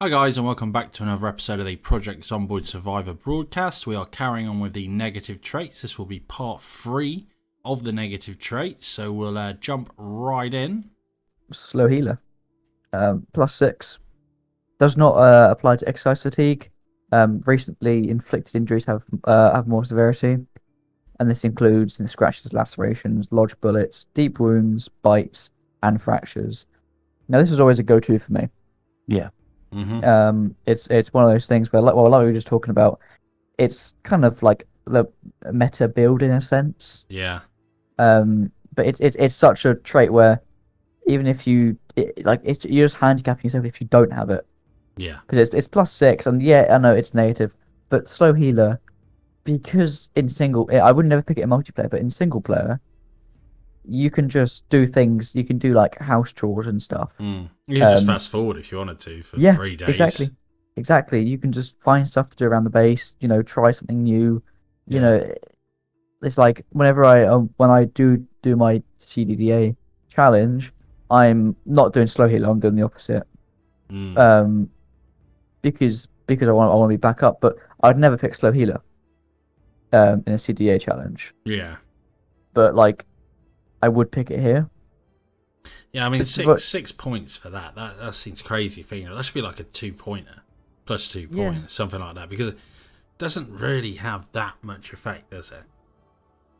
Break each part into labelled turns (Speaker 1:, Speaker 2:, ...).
Speaker 1: Hi guys, and welcome back to another episode of the Project Zomboid Survivor Broadcast. We are carrying on with the negative traits. This will be part 3 of the negative traits, so we'll jump right in.
Speaker 2: Slow healer. +6. Does not apply to exercise fatigue. Recently inflicted injuries have more severity, and this includes scratches, lacerations, lodged bullets, deep wounds, bites, and fractures. Now this is always a go-to for me.
Speaker 3: Yeah.
Speaker 1: Mm-hmm.
Speaker 2: It's one of those things where, like we were just talking about, it's kind of like the meta build in a sense.
Speaker 1: Yeah.
Speaker 2: But it's such a trait where even if you're just handicapping yourself if you don't have it.
Speaker 1: Yeah.
Speaker 2: Because it's +6, and yeah, I know it's native, but slow healer, because in single, I would never pick it in multiplayer, but in single player, you can just do things. You can do like house chores and stuff.
Speaker 1: You can just fast forward if you wanted to for 3 days.
Speaker 2: Exactly. You can just find stuff to do around the base. Try something new. It's like whenever when I do my CDDA challenge, I'm not doing slow healer. I'm doing the opposite. Because I want to be back up, but I'd never pick slow healer in a CDA challenge.
Speaker 1: Yeah.
Speaker 2: But like, I would pick it here.
Speaker 1: Yeah, I mean, 6 points for that. That seems crazy. That should be like a 2-pointer, plus 2 points, something like that, because it doesn't really have that much effect, does it?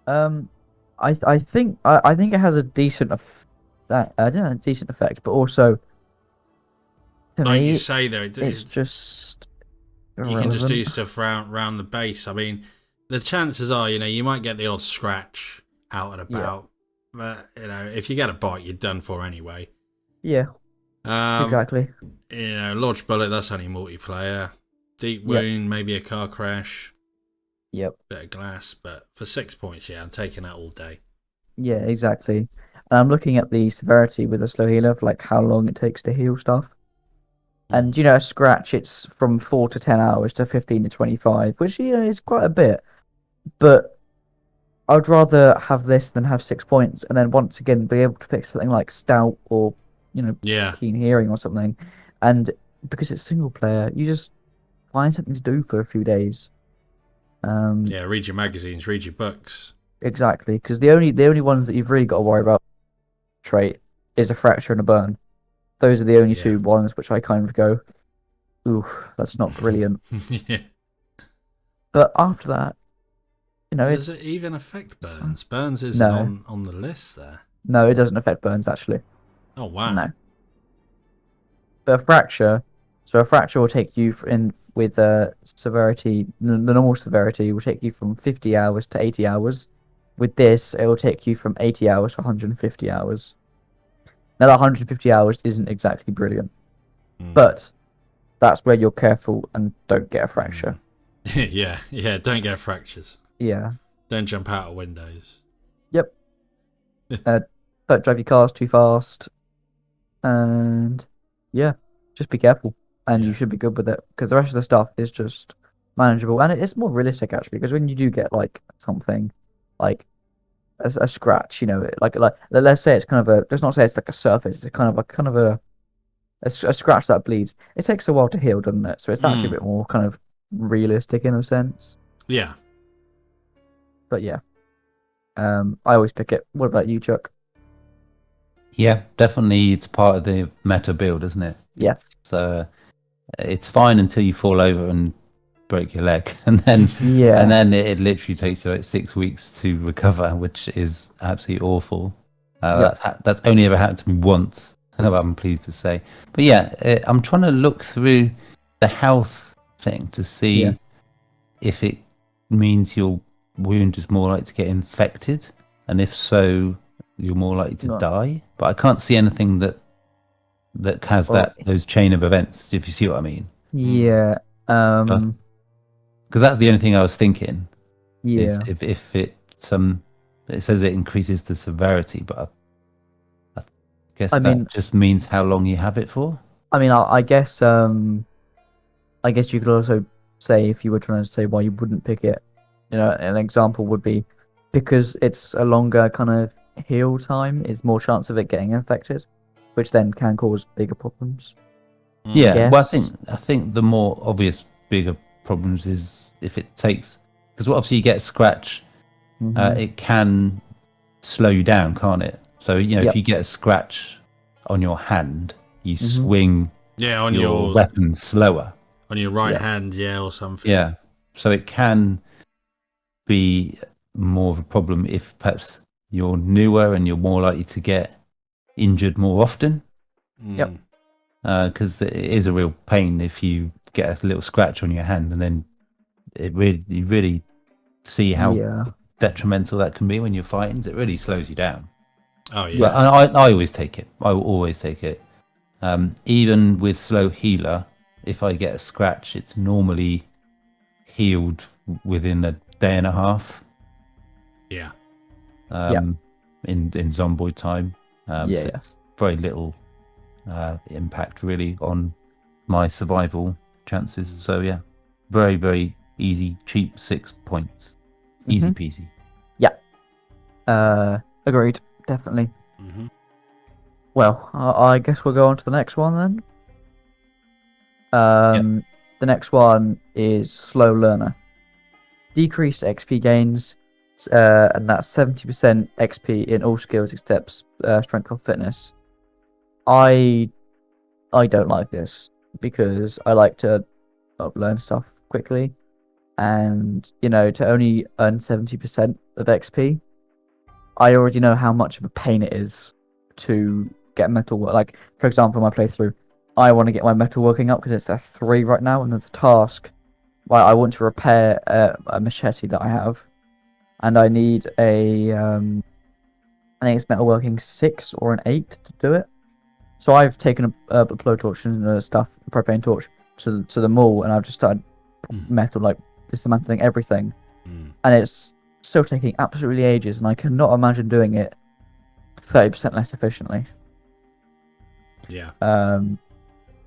Speaker 2: I think it has a decent decent effect, but also,
Speaker 1: like you say, though,
Speaker 2: it's just irrelevant.
Speaker 1: You can just do stuff around the base. I mean, the chances are, you might get the odd scratch out and about, but if you get a bite, you're done for anyway.
Speaker 2: Yeah. Exactly.
Speaker 1: Lodge bullet, that's only multiplayer. Deep wound, maybe a car crash.
Speaker 2: Yep.
Speaker 1: Bit of glass, but for 6 points, I'm taking that all day.
Speaker 2: Yeah, exactly. And I'm looking at the severity with a slow healer of like how long it takes to heal stuff. And a scratch, it's from 4 to 10 hours to 15 to 25, which is quite a bit. But I'd rather have this than have 6 points, and then once again be able to pick something like stout or keen hearing or something. And because it's single player, you just find something to do for a few days.
Speaker 1: Read your magazines, read your books.
Speaker 2: Exactly, because the only ones that you've really got to worry about trait is a fracture and a burn. Those are the only 2 ones which I kind of go, ooh, that's not brilliant.
Speaker 1: Yeah.
Speaker 2: But after that,
Speaker 1: does it even affect burns? Burns isn't on the list there.
Speaker 2: No, it doesn't affect burns actually.
Speaker 1: Oh wow.
Speaker 2: No. But a fracture will take you with severity. The normal severity will take you from 50 hours to 80 hours. With this, it will take you from 80 hours to 150 hours. Now, that 150 hours isn't exactly brilliant, but that's where you're careful and don't get a fracture.
Speaker 1: Yeah, don't get fractures.
Speaker 2: Yeah.
Speaker 1: Don't jump out of windows.
Speaker 2: Yep. Don't drive your cars too fast. And just be careful. And you should be good with it, because the rest of the stuff is just manageable. And it's more realistic, actually, because when you do get like something like a scratch, like let's say it's kind of let's not say it's like a surface, it's kind of a scratch that bleeds. It takes a while to heal, doesn't it? So it's actually a bit more kind of realistic in a sense.
Speaker 1: Yeah.
Speaker 2: But I always pick it. What about you, Chuck?
Speaker 3: Yeah, definitely. It's part of the meta build, isn't it?
Speaker 2: Yes.
Speaker 3: So it's fine until you fall over and break your leg, and then it literally takes you like 6 weeks to recover, which is absolutely awful. That's only ever happened to me once, I'm pleased to say. But I'm trying to look through the health thing to see if it means your wound is more likely to get infected, and if so, you're more likely to die. But I can't see anything that has those chain of events, if you see what I mean.
Speaker 2: Yeah.
Speaker 3: Because that's the only thing I was thinking.
Speaker 2: Yeah.
Speaker 3: Is if it says it increases the severity, but I guess that just means how long you have it for.
Speaker 2: I mean, I guess you could also say, if you were trying to say why you wouldn't pick it, an example would be because it's a longer kind of heal time, is more chance of it getting infected, which then can cause bigger problems.
Speaker 3: Yeah, well, I think the more obvious, bigger problems is if it takes, because obviously you get a scratch, it can slow you down, can't it? So if you get a scratch on your hand, you swing
Speaker 1: on
Speaker 3: your weapon slower
Speaker 1: on your right hand, or something.
Speaker 3: Yeah, so it can be more of a problem if perhaps you're newer and you're more likely to get injured more often. Because it is a real pain if you get a little scratch on your hand, and then you really see how detrimental that can be when you're fighting. It really slows you down.
Speaker 1: Oh yeah.
Speaker 3: But I always take it. I will always take it. Even with slow healer, if I get a scratch, it's normally healed within a day and a half.
Speaker 1: Yeah.
Speaker 3: In Zomboid time. So it's very little impact really on my survival chances. So yeah, very, very easy, cheap 6 points. Easy peasy.
Speaker 2: Yeah. Agreed. Definitely. Well, I guess we'll go on to the next one then. The next one is slow learner. Decreased XP gains, and that's 70% XP in all skills except strength or fitness. I don't like this because I like to learn stuff quickly, and to only earn 70% of XP, I already know how much of a pain it is to get metal. Like, for example, my playthrough, I want to get my metal working up because it's at 3 right now, and there's a task. Well, I want to repair a machete that I have, and I need a I think it's metalworking 6 or an 8 to do it. So I've taken a blowtorch and a propane torch to the mall, and I've just started metal, like dismantling everything, and it's still taking absolutely ages, and I cannot imagine doing it 30% less efficiently.
Speaker 1: Yeah.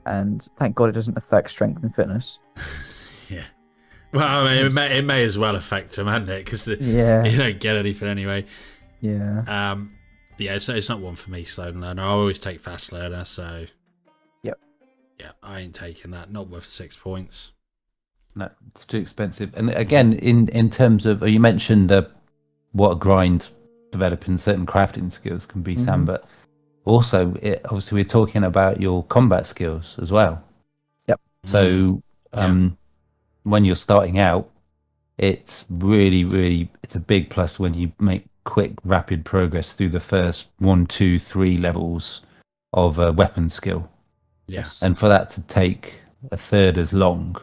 Speaker 2: And thank God it doesn't affect strength and fitness.
Speaker 1: Yeah. Well, I mean, it may as well affect them, hasn't it? Because you don't get anything anyway.
Speaker 2: Yeah.
Speaker 1: Yeah, it's not one for me, slow learner. I always take fast learner, so.
Speaker 2: Yep.
Speaker 1: Yeah, I ain't taking that. Not worth 6 points.
Speaker 3: No, it's too expensive. And again, in terms of, you mentioned what a grind developing certain crafting skills can be, Sam, but also, obviously, we're talking about your combat skills as well.
Speaker 2: Yep.
Speaker 3: So, when you're starting out, it's really, really, it's a big plus when you make quick, rapid progress through the first 1, 2, 3 levels of a weapon skill.
Speaker 1: Yes.
Speaker 3: And for that to take a third as long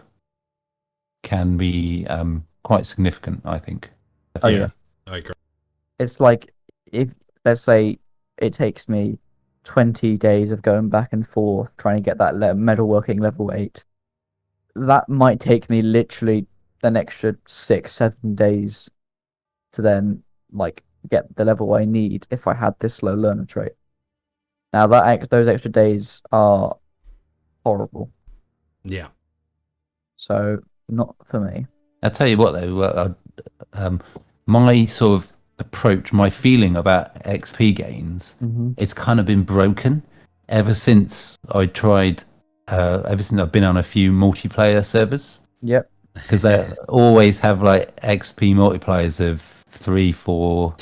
Speaker 3: can be quite significant, I think.
Speaker 1: I agree.
Speaker 2: It's like, if, let's say, it takes me 20 days of going back and forth trying to get that metalworking level 8. That might take me literally an extra 6-7 days to then get the level I need if I had this slow learner trait. Now those extra days are horrible.
Speaker 1: Yeah.
Speaker 2: So not for me.
Speaker 3: I'll tell you what though, my sort of approach, my feeling about XP gains, it's kind of been broken ever since I tried. Ever since I've been on a few multiplayer servers.
Speaker 2: Yep.
Speaker 3: Because they always have like XP multipliers of 3, 4,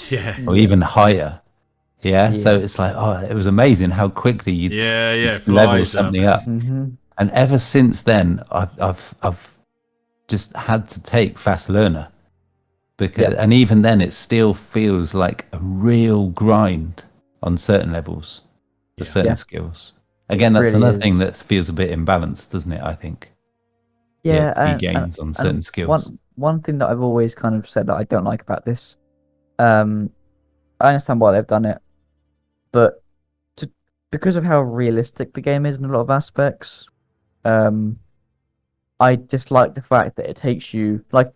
Speaker 3: or even higher. Yeah. So it's like, it was amazing how quickly you'd level something up. And ever since then, I've just had to take fast learner, because and even then, it still feels like a real grind on certain levels for certain skills. Again, that's really another thing that feels a bit imbalanced, doesn't it? I think.
Speaker 2: Yeah,
Speaker 3: XP gains on certain skills.
Speaker 2: One thing that I've always kind of said that I don't like about this, I understand why they've done it, but because of how realistic the game is in a lot of aspects, I dislike the fact that it takes you what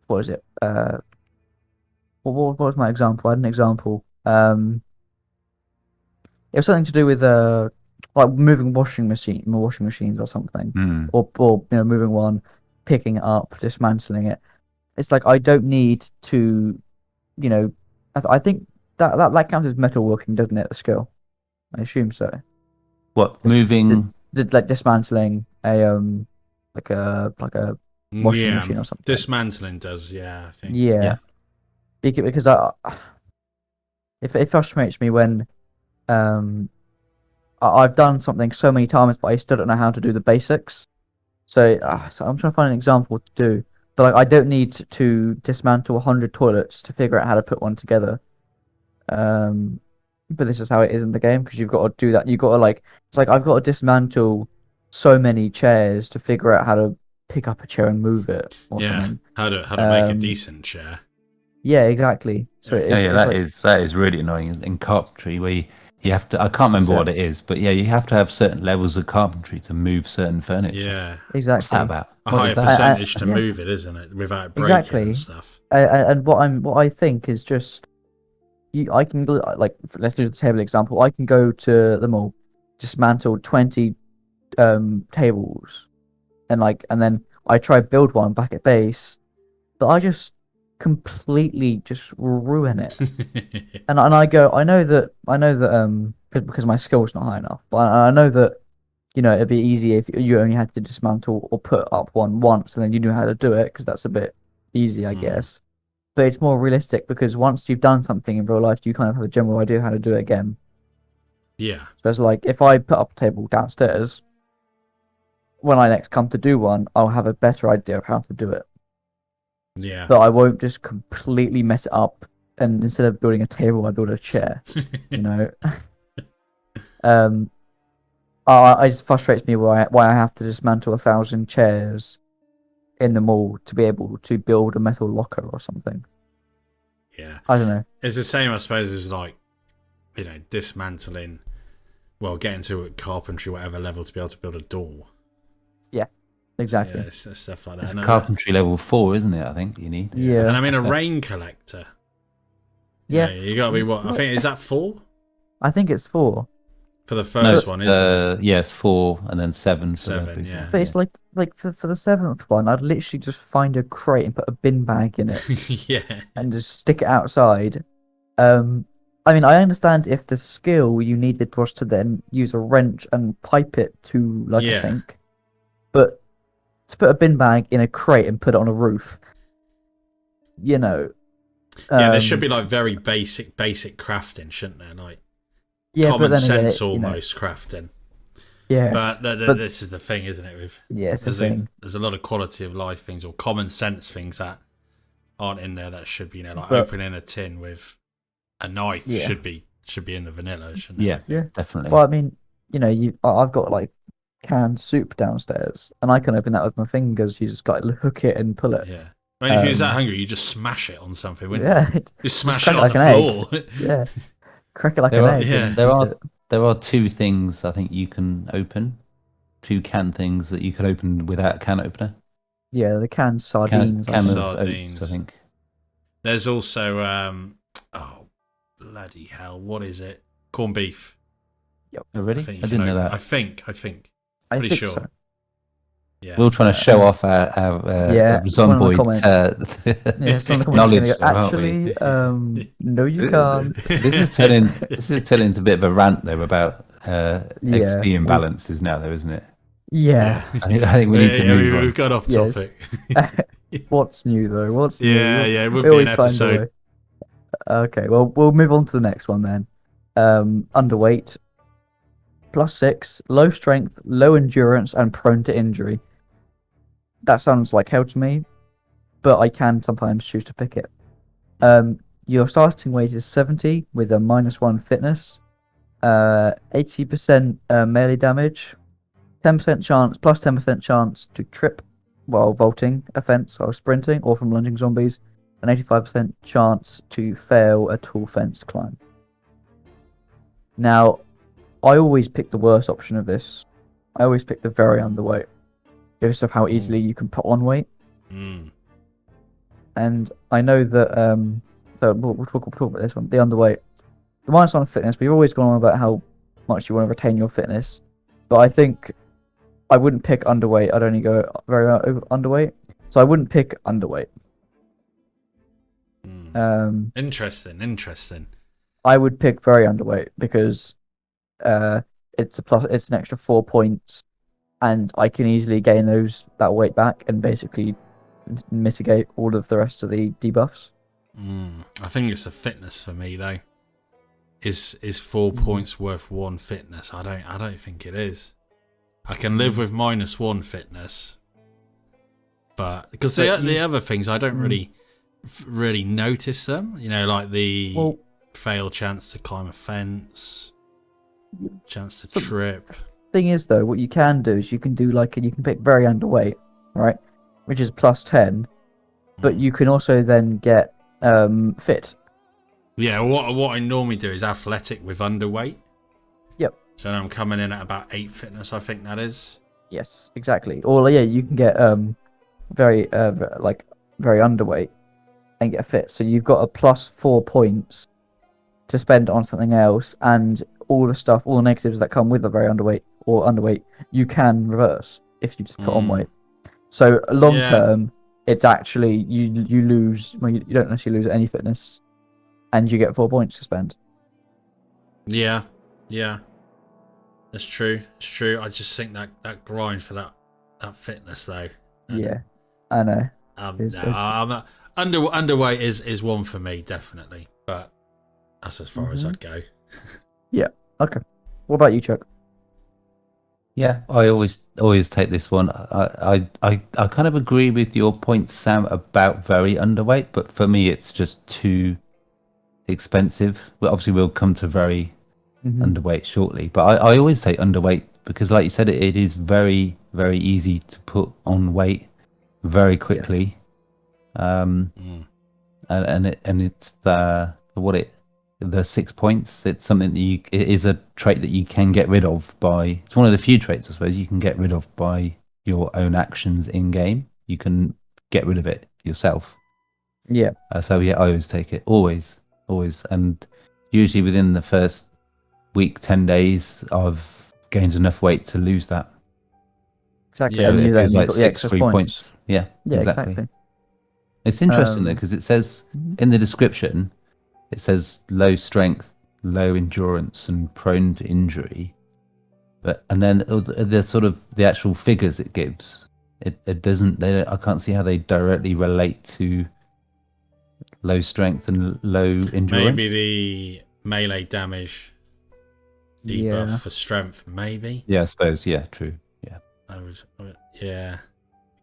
Speaker 2: was it? What was my example? I had an example. It was something to do with like moving washing machines or something, or moving one, picking it up, dismantling it. It's like I don't need to, I think that counts as metalworking, doesn't it? The skill, I assume so.
Speaker 3: What moving
Speaker 2: like dismantling a like a washing machine or something.
Speaker 1: Dismantling does, I think.
Speaker 2: Yeah. Because it frustrates me when I've done something so many times, but I still don't know how to do the basics. So I'm trying to find an example to do. But like, I don't need to dismantle 100 toilets to figure out how to put one together. But this is how it is in the game, because you've got to do that. You've got to it's like I've got to dismantle so many chairs to figure out how to pick up a chair and move it. Or something.
Speaker 1: How to make a decent chair.
Speaker 2: Yeah, exactly. So
Speaker 3: that is really annoying in carpentry, where you have to. I can't remember what it is, but you have to have certain levels of carpentry to move certain furniture.
Speaker 1: Yeah,
Speaker 2: exactly.
Speaker 3: What's that about?
Speaker 1: A higher percentage to move it, isn't it? Without breaking and stuff.
Speaker 2: And what I think is just. I can let's do the table example. I can go to the mall, dismantle 20 tables, and then I try build one back at base, but I just completely just ruin it. and I know that because my skill's not high enough, but I know that it'd be easy if you only had to dismantle or put up one once, and then you knew how to do it, because that's a bit easy, I guess. But it's more realistic, because once you've done something in real life, you kind of have a general idea how to do it again.
Speaker 1: Yeah.
Speaker 2: So it's like, if I put up a table downstairs, when I next come to do one, I'll have a better idea of how to do it.
Speaker 1: Yeah.
Speaker 2: So I won't just completely mess it up, and instead of building a table, I build a chair. It just frustrates me why I have to dismantle 1,000 chairs in the mall to be able to build a metal locker or something.
Speaker 1: Yeah.
Speaker 2: I don't know.
Speaker 1: It's the same, I suppose, as dismantling, getting to carpentry, whatever level, to be able to build a door.
Speaker 2: Yeah, exactly.
Speaker 1: So, stuff like that.
Speaker 3: It's carpentry level 4, isn't it? I think you need.
Speaker 2: Yeah.
Speaker 1: And I mean, a rain collector.
Speaker 2: Yeah.
Speaker 1: You got to be I think, is that 4?
Speaker 2: I think it's 4.
Speaker 1: For the first one, isn't it?
Speaker 3: Yes, 4, and then 7.
Speaker 1: 7, yeah.
Speaker 2: But it's like for the 7th one, I'd literally just find a crate and put a bin bag in it.
Speaker 1: Yeah.
Speaker 2: And just stick it outside. I mean, I understand if the skill you needed was to then use a wrench and pipe it to a sink, but to put a bin bag in a crate and put it on a roof,
Speaker 1: there should be very basic crafting, shouldn't there? Common sense almost crafting.
Speaker 2: Yeah.
Speaker 1: But this is the thing, isn't it? There's a lot of quality of life things or common sense things that aren't in there that should be, opening a tin with a knife should be in the vanilla, shouldn't it?
Speaker 3: Yeah, definitely.
Speaker 2: Well, I mean, I've got canned soup downstairs, and I can open that with my fingers. You just got to hook it and pull it.
Speaker 1: Yeah. I mean, if you're that hungry, you just smash it on something, wouldn't you?
Speaker 2: Just
Speaker 1: smash it on the floor.
Speaker 2: Yeah. Crack it like an egg.
Speaker 3: Yeah. There are 2 things I think you can open. 2 can things that you can open without a can opener.
Speaker 2: Yeah, the canned sardines.
Speaker 1: Sardines.
Speaker 3: Oats, I think.
Speaker 1: There's also oh bloody hell, what is it? Corned beef.
Speaker 2: Yep.
Speaker 3: Oh, really? I didn't know that.
Speaker 1: I think.
Speaker 2: Pretty
Speaker 1: sure.
Speaker 2: So.
Speaker 3: Yeah. We're trying to show off our Zomboid knowledge.
Speaker 2: Actually, no, you can't.
Speaker 3: This is turning into a bit of a rant though about XP imbalances now, though, isn't it?
Speaker 2: Yeah.
Speaker 3: I think we need to move on.
Speaker 1: We've got off topic.
Speaker 2: What's new though? What's new?
Speaker 1: Yeah, it would be an episode.
Speaker 2: Okay, well, we'll move on to the next one then. Underweight, +6, low strength, low endurance, and prone to injury. That sounds like hell to me, but I can sometimes choose to pick it. Your starting weight is 70 with a -1 fitness, 80% melee damage, 10% chance, plus 10% chance to trip while vaulting, offense, or sprinting, or from lunging zombies, and 85% chance to fail a tall fence climb. Now, I always pick the worst option of this. I always pick the very underweight, because of how easily you can put on weight. And I know that, so we'll talk about this one, the underweight. The -1 fitness, we've always gone on about how much you want to retain your fitness, but I think I wouldn't pick underweight. I'd only go very underweight, so I wouldn't pick underweight.
Speaker 1: Interesting.
Speaker 2: I would pick very underweight because it's an extra 4 points, and I can easily gain that weight back and basically mitigate all of the rest of the debuffs.
Speaker 1: I think it's a fitness for me though. Is 4 points worth 1 fitness? I don't think it is. I can live with -1 fitness, but because the other things I don't really notice them. Like the fail chance to climb a fence, chance to trip.
Speaker 2: Thing is though, what you can do is you can pick very underweight, right, which is +10, but you can also then get fit.
Speaker 1: Yeah, what I normally do is athletic with underweight.
Speaker 2: Yep.
Speaker 1: So now I'm coming in at about 8 fitness, I think that is.
Speaker 2: Yes, exactly. Or you can get very underweight and get fit. So you've got a +4 points to spend on something else, and all the negatives that come with a very underweight, you can reverse if you just put on weight. So long term, it's actually you lose. Well, you don't necessarily lose any fitness, and you get 4 points to spend.
Speaker 1: Yeah, that's true. It's true. I just think that grind for that fitness though.
Speaker 2: Yeah, I know.
Speaker 1: Underweight is one for me definitely, but that's as far as I'd go.
Speaker 2: Yeah. Okay. What about you, Chuck?
Speaker 3: Yeah, I always take this one. I kind of agree with your point, Sam, about very underweight, but for me it's just too expensive. Well, obviously we'll come to very underweight shortly, but I always take underweight because, like you said, it is very, very easy to put on weight very quickly. And it's the 6 points. It's something that it is a trait that you can get rid of by. It's one of the few traits, I suppose, you can get rid of by your own actions in game. You can get rid of it yourself.
Speaker 2: Yeah.
Speaker 3: So I always take it, always, and usually within the first week, 10 days, I've gained enough weight to lose that.
Speaker 2: Exactly.
Speaker 3: Yeah,
Speaker 2: and
Speaker 3: it feels like
Speaker 2: the
Speaker 3: 6 free points. Yeah, exactly. It's interesting though, because it says in the description, it says low strength, low endurance, and prone to injury. And then the sort of the actual figures it gives, it doesn't. I can't see how they directly relate to low strength and low endurance.
Speaker 1: Maybe the melee damage debuff for strength, maybe.
Speaker 3: Yeah, I suppose. Yeah, true. Yeah.
Speaker 1: I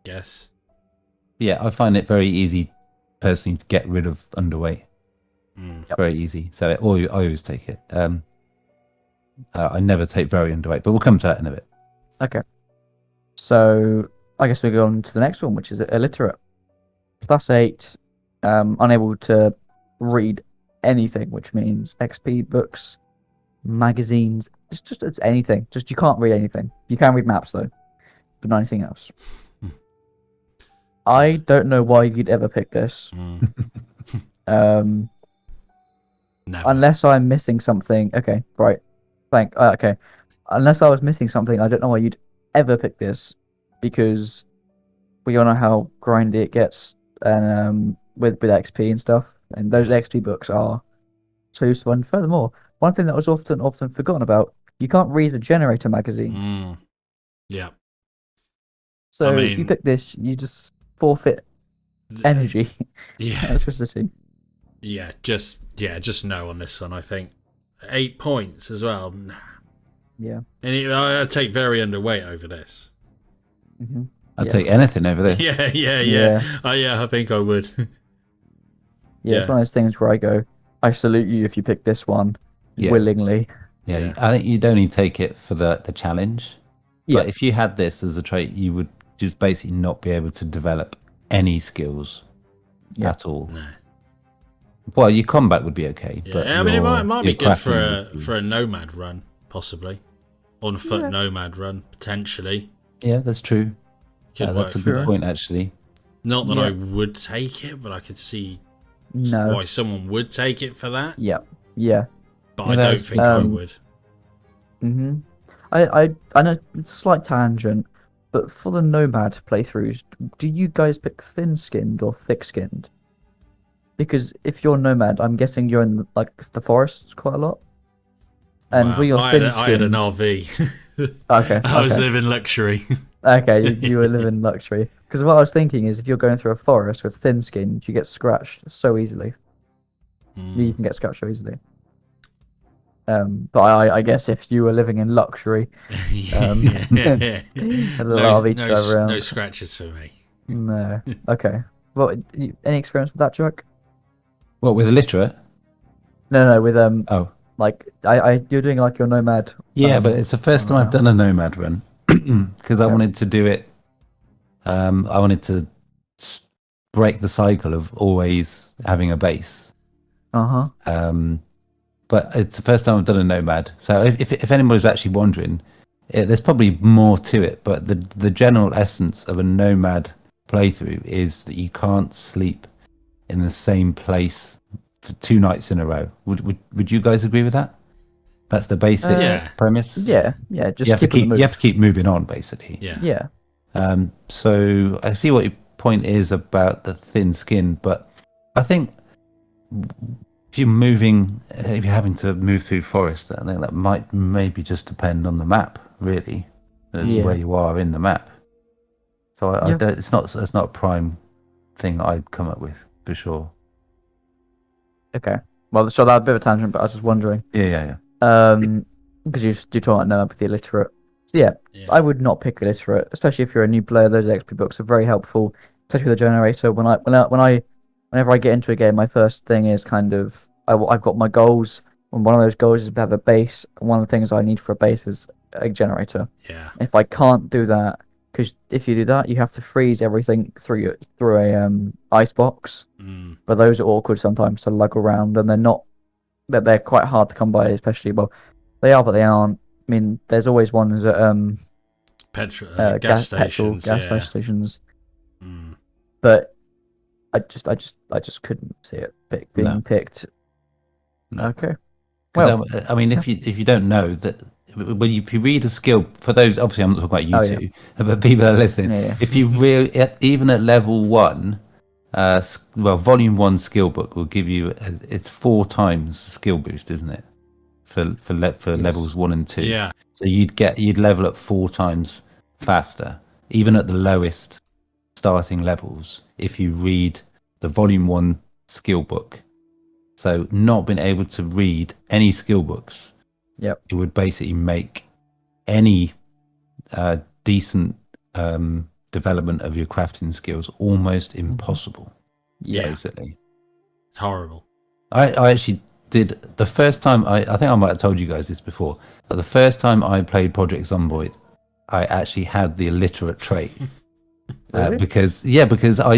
Speaker 1: guess.
Speaker 3: Yeah, I find it very easy, personally, to get rid of underweight. Very easy. So I always take it. I never take very underweight, but we'll come to that in a bit.
Speaker 2: Okay. So I guess we go on to the next one, which is illiterate. +8, unable to read anything, which means XP, books, magazines, just anything. Just you can't read anything. You can read maps though, but not anything else. I don't know why you'd ever pick this.
Speaker 1: Never.
Speaker 2: Unless I'm missing something. Okay, right. Okay. Unless I was missing something, I don't know why you'd ever pick this, because we all know how grindy it gets, and with XP and stuff, and those XP books are so useful. And furthermore, one thing that was often forgotten about: you can't read a generator magazine.
Speaker 1: Yeah.
Speaker 2: So if you pick this, you just forfeit energy, electricity.
Speaker 1: Yeah, just no on this one. I think 8 points as well. Nah.
Speaker 2: Yeah,
Speaker 1: and I'd take very underweight over this.
Speaker 3: I'd take anything over this.
Speaker 1: Yeah. I think I would.
Speaker 2: It's one of those things where I go, I salute you if you pick this one willingly.
Speaker 3: Yeah, I think you'd only take it for the challenge. Yeah. But if you had this as a trait, you would just basically not be able to develop any skills at all. No. Well, your combat would be okay.
Speaker 1: Yeah,
Speaker 3: but
Speaker 1: I mean, it might be good for a nomad run, possibly. On foot nomad run, potentially.
Speaker 3: Yeah, that's true. That's a good point, actually.
Speaker 1: Not that I would take it, but I could see why someone would take it for that.
Speaker 2: Yeah.
Speaker 1: But I don't think I would.
Speaker 2: I know it's a slight tangent, but for the nomad playthroughs, do you guys pick thin-skinned or thick-skinned? Because if you're nomad, I'm guessing you're in the forest quite a lot. And
Speaker 1: Wow.
Speaker 2: with your
Speaker 1: I
Speaker 2: thin
Speaker 1: had an
Speaker 2: skins.
Speaker 1: RV.
Speaker 2: Okay.
Speaker 1: I was living luxury.
Speaker 2: Okay, you were living luxury. Because what I was thinking is, if you're going through a forest with thin skins, you get scratched so easily. You can get scratched so easily. But I guess if you were living in luxury,
Speaker 1: Yeah.
Speaker 2: a little RV to drive around.
Speaker 1: No scratches for me.
Speaker 2: No. Okay. Well, any experience with that, Chuck?
Speaker 3: What, with illiterate?
Speaker 2: No, with
Speaker 3: Oh,
Speaker 2: like you're doing like your nomad.
Speaker 3: yeah, but it's the first time I've done a nomad run because I wanted to do it. I wanted to break the cycle of always having a base. But it's the first time I've done a nomad. So if anybody's actually wondering, there's probably more to it. But the general essence of a nomad playthrough is that you can't sleep in the same place for 2 nights in a row. Would you guys agree with that? That's the basic premise.
Speaker 2: Yeah. Just
Speaker 3: you have to keep moving on, basically.
Speaker 2: Yeah.
Speaker 3: So I see what your point is about the thin skin, but I think if you're having to move through forest, I think that might maybe just depend on the map, really, where you are in the map. So I don't. It's not a prime thing I'd come up with for sure.
Speaker 2: Okay. Well, so that's a bit of a tangent, but I was just wondering.
Speaker 3: Yeah.
Speaker 2: Because you're talking about with the illiterate. So yeah, I would not pick illiterate, especially if you're a new player. Those XP books are very helpful, especially with the generator. Whenever I get into a game, my first thing is kind of I've got my goals, and one of those goals is to have a base. And one of the things I need for a base is a generator.
Speaker 1: Yeah.
Speaker 2: If I can't do that, because if you do that, you have to freeze everything through a ice box. But those are awkward sometimes to lug around, and they're quite hard to come by, especially they are, but they aren't. I mean, there's always ones at gas stations. But I just couldn't see it being picked.
Speaker 3: No.
Speaker 2: Okay.
Speaker 3: Well, I mean, if you don't know that, if you read a skill, for those, obviously I'm not talking about you two, but people that are listening, if you even at level 1, volume 1 skill book will give you it's 4 times skill boost, isn't it? For levels 1 and 2.
Speaker 1: Yeah.
Speaker 3: So you'd level up 4 times faster, even at the lowest starting levels, if you read the volume 1 skill book. So not being able to read any skill books, it would basically make any decent development of your crafting skills almost impossible. Basically,
Speaker 1: it's horrible.
Speaker 3: I actually did the first time. I think I might have told you guys this before. But the first time I played Project Zomboid, I actually had the illiterate trait.
Speaker 2: Really?
Speaker 3: Because I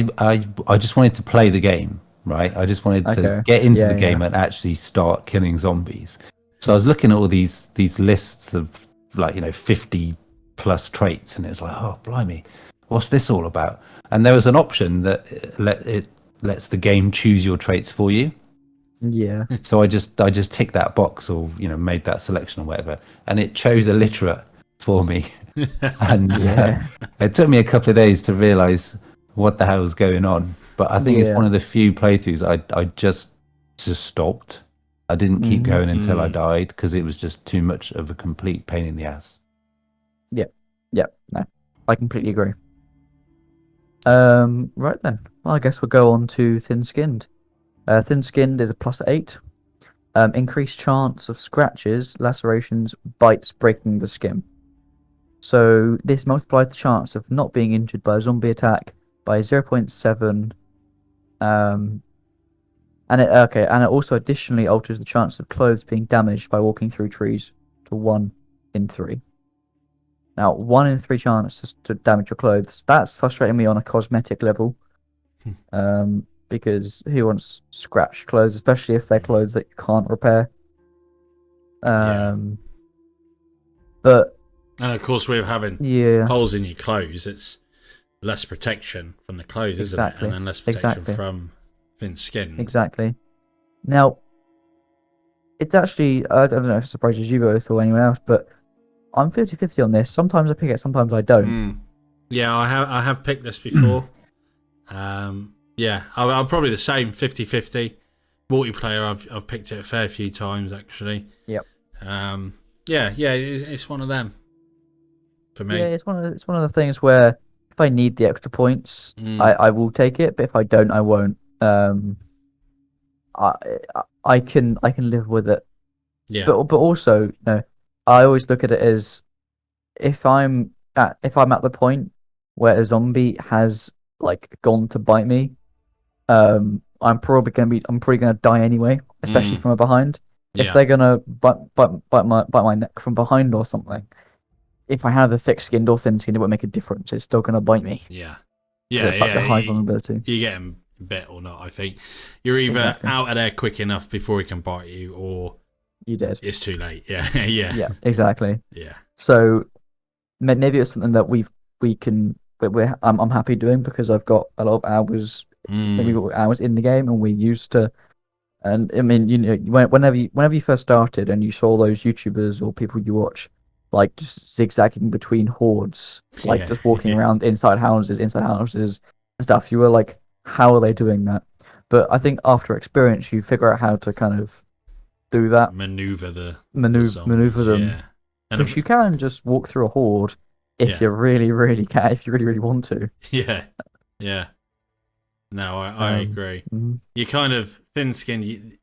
Speaker 3: just wanted to play the game, right? I just wanted to get into the game and actually start killing zombies. So I was looking at all these lists of 50 plus traits, and it's like, oh blimey, what's this all about? And there was an option that lets the game choose your traits for you.
Speaker 2: Yeah.
Speaker 3: So I just ticked that box, or made that selection or whatever, and it chose illiterate for me. And it took me a couple of days to realize what the hell was going on. But I think it's one of the few playthroughs I just stopped. I didn't keep going until I died, because it was just too much of a complete pain in the ass.
Speaker 2: No, I completely agree. Right then. Well, I guess we'll go on to thin-skinned. Thin-skinned is a +8. Increased chance of scratches, lacerations, bites, breaking the skin. So this multiplies the chance of not being injured by a zombie attack by 0.7. And it also additionally alters the chance of clothes being damaged by walking through trees to 1 in 3. Now, 1 in 3 chances to damage your clothes. That's frustrating me on a cosmetic level. Because who wants scratched clothes, especially if they're clothes that you can't repair? But
Speaker 1: and of course, with having holes in your clothes, it's less protection from the clothes, isn't it? And then less protection from thin skin.
Speaker 2: Exactly. Now, it's actually, I don't know if it surprises you both or anyone else, but I'm 50-50 on this. Sometimes I pick it, sometimes I don't.
Speaker 1: Yeah, I have picked this before. I'm probably the same, 50-50. Multiplayer, I've picked it a fair few times, actually.
Speaker 2: Yep.
Speaker 1: It's one of them for me.
Speaker 2: Yeah, it's one of the things where if I need the extra points, I will take it, but if I don't, I won't. I I can live with it.
Speaker 1: Yeah.
Speaker 2: But also, you know, I always look at it as if I'm at the point where a zombie has like gone to bite me, I'm probably gonna die anyway, especially from behind. If they're gonna bite my neck from behind or something, if I have a thick-skinned or thin-skinned, it won't make a difference. It's still gonna bite me.
Speaker 1: Yeah.
Speaker 2: It's such a high vulnerability.
Speaker 1: You get him bit or not, I think. You're either out of there quick enough before he can bite you, or
Speaker 2: you dead.
Speaker 1: It's too late. Yeah.
Speaker 2: Yeah, exactly.
Speaker 1: Yeah.
Speaker 2: So maybe it's something that I'm happy doing because I've got a lot of hours. Maybe hours in the game, and we used to. And I mean, you know, whenever you first started and you saw those YouTubers or people you watch, like just zigzagging between hordes, like just walking around inside houses and stuff, you were like, how are they doing that? But I think after experience, you figure out how to kind of do that,
Speaker 1: maneuver
Speaker 2: them.
Speaker 1: Yeah.
Speaker 2: And if you can just walk through a horde, if you really want to.
Speaker 1: Yeah. Yeah. No, I agree. You kind of thin skin.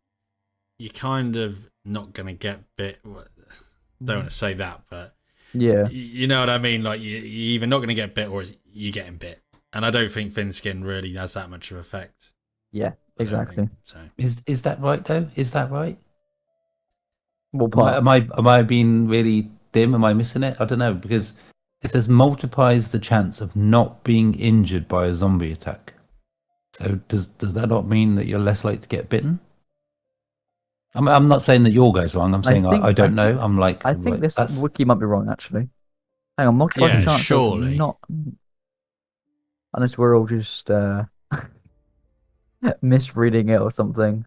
Speaker 1: You kind of not gonna get bit. Don't want to say that, but
Speaker 2: yeah,
Speaker 1: you know what I mean. Like you're either not gonna get bit or you're getting bit, and I don't think thin skin really has that much of effect.
Speaker 2: Yeah, exactly.
Speaker 1: So
Speaker 3: is that right though? Is that right?
Speaker 2: What part?
Speaker 3: Am I being really dim? Am I missing it? I don't know, because it says multiplies the chance of not being injured by a zombie attack. So does that not mean that you're less likely to get bitten? I'm not saying that your guy's wrong. I'm saying I don't know. I'm like,
Speaker 2: I think this wiki might be wrong actually. Hang on, multiply the chance
Speaker 1: surely.
Speaker 2: Not unless we're all just misreading it or something.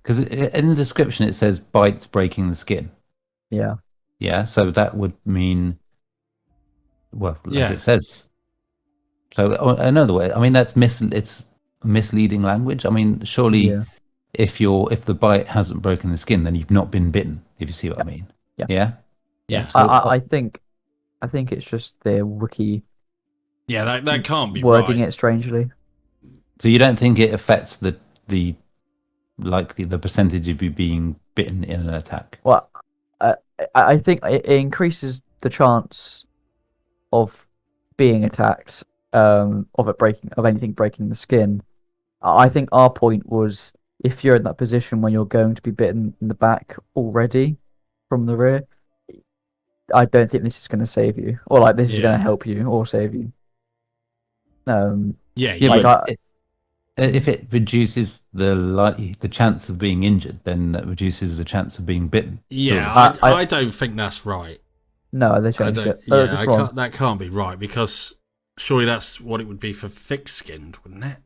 Speaker 3: Because in the description it says bites breaking the skin.
Speaker 2: Yeah.
Speaker 3: Yeah. So that would mean, well, as it says. So another way, I mean, it's misleading language. I mean, surely if the bite hasn't broken the skin, then you've not been bitten, if you see what I mean.
Speaker 1: Yeah.
Speaker 2: So I think it's just the wiki.
Speaker 1: Yeah, that can't be
Speaker 2: wording
Speaker 1: right.
Speaker 2: It strangely.
Speaker 3: So you don't think it affects the percentage of you being bitten in an attack?
Speaker 2: Well, I think it increases the chance of being attacked, of anything breaking the skin. I think our point was if you're in that position when you're going to be bitten in the back already from the rear, I don't think this is going to save you, or like this is going to help you or save you.
Speaker 3: If it reduces the chance of being injured, then that reduces the chance of being bitten.
Speaker 1: Yeah, I don't think that's right.
Speaker 2: No, they changed it.
Speaker 1: That can't be right, because surely that's what it would be for thick-skinned, wouldn't it?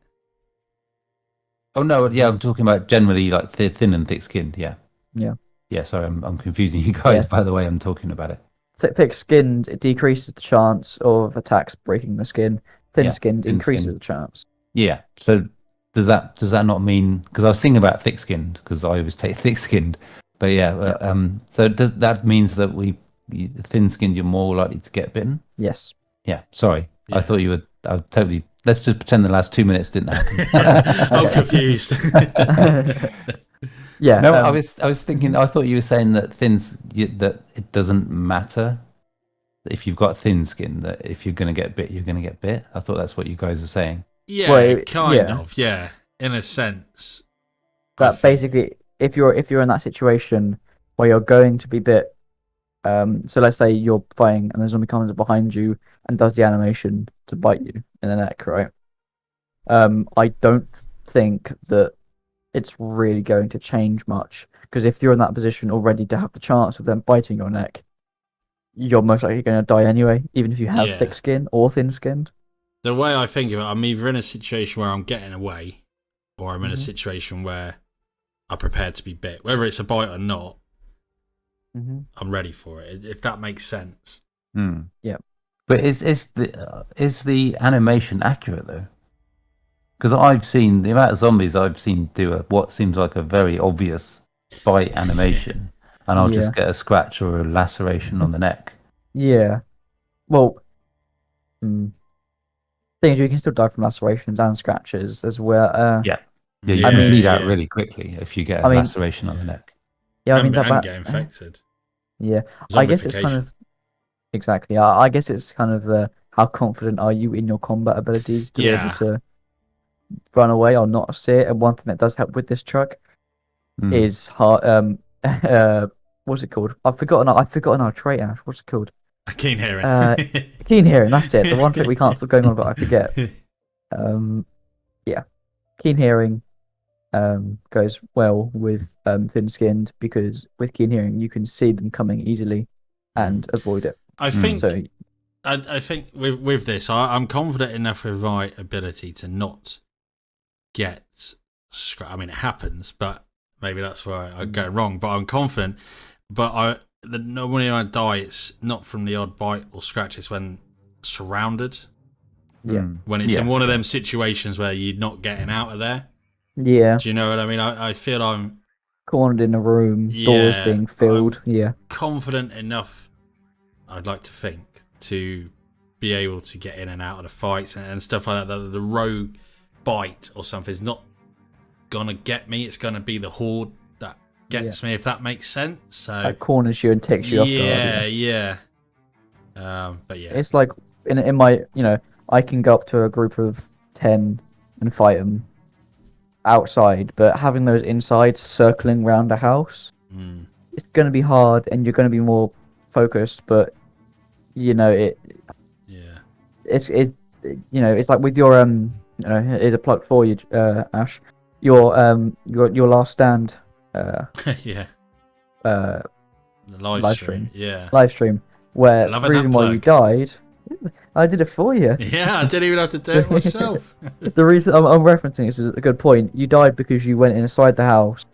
Speaker 3: Oh no, yeah, I'm talking about generally like thin and thick-skinned. Yeah. Sorry, I'm confusing you guys. By the way, I'm talking about it.
Speaker 2: Thick-skinned, it decreases the chance of attacks breaking the skin. Thin-skinned increases the chance.
Speaker 3: Yeah. So does that not mean? Because I was thinking about thick-skinned, because I always take thick-skinned. But so does that means that thin-skinned, you're more likely to get bitten?
Speaker 2: Yes.
Speaker 3: Yeah. Sorry, I thought you were. I was totally. Let's just pretend the last 2 minutes didn't happen.
Speaker 1: I'm confused.
Speaker 2: Yeah.
Speaker 3: No, I was thinking. I thought you were saying that that it doesn't matter if you've got thin skin, that if you're going to get bit, you're going to get bit. I thought that's what you guys were saying.
Speaker 1: Yeah, kind of. Yeah, in a sense.
Speaker 2: That basically, if you're in that situation where you're going to be bit, so let's say you're fighting and the zombie comes behind you and does the animation to bite you in the neck, right? I don't think that it's really going to change much, because if you're in that position already to have the chance of them biting your neck, you're most likely going to die anyway, even if you have thick skin or thin-skinned.
Speaker 1: The way I think of it, I'm either in a situation where I'm getting away, or I'm in a situation where I'm prepared to be bit. Whether it's a bite or not, I'm ready for it, if that makes sense.
Speaker 2: Yeah.
Speaker 3: But is the animation accurate though? Because I've seen the amount of zombies I've seen do what seems like a very obvious bite animation. and I'll just get a scratch or a laceration on the neck.
Speaker 2: Yeah. Well, thing is, you can still die from lacerations and scratches as well.
Speaker 3: Yeah, you can bleed out really quickly if you get a laceration on the neck.
Speaker 2: Yeah,
Speaker 1: and get infected.
Speaker 2: Yeah, I guess it's kind of exactly. I guess it's kind of the how confident are you in your combat abilities to be able to run away or not see it. And one thing that does help with this truck is hard. What's it called? I've forgotten our trait. Ash. What's it called?
Speaker 1: Keen hearing.
Speaker 2: Keen hearing. That's it. The one thing we can't stop going on about. I forget. Yeah, keen hearing goes well with thin-skinned, because with keen hearing you can see them coming easily and avoid it.
Speaker 1: I think so. I think with this, I'm confident enough with my ability to not get. I mean, it happens, but maybe that's where I go wrong. But I'm confident. But normally when I die, it's not from the odd bite or scratch. It's when surrounded.
Speaker 2: Yeah.
Speaker 1: When it's in one of them situations where you're not getting out of there.
Speaker 2: Yeah.
Speaker 1: Do you know what I mean? I feel I'm
Speaker 2: cornered in a room, doors being filled.
Speaker 1: I'm confident enough, I'd like to think, to be able to get in and out of the fights and stuff like that. The rogue bite or something is not gonna get me. It's gonna be the horde that gets me, if that makes sense. So
Speaker 2: it corners you and takes you off guard.
Speaker 1: Yeah. But
Speaker 2: it's like in my, I can go up to a group of 10 and fight them outside, but having those inside circling around a house, it's going to be hard, and you're going to be more focused. But it's like with your here's a plug for you, Ash. Your last stand.
Speaker 1: The live stream.
Speaker 2: Live stream. Where the reason why you died, I did it for you.
Speaker 1: Yeah, I didn't even have to do it myself.
Speaker 2: The reason I'm referencing this is a good point. You died because you went inside the house,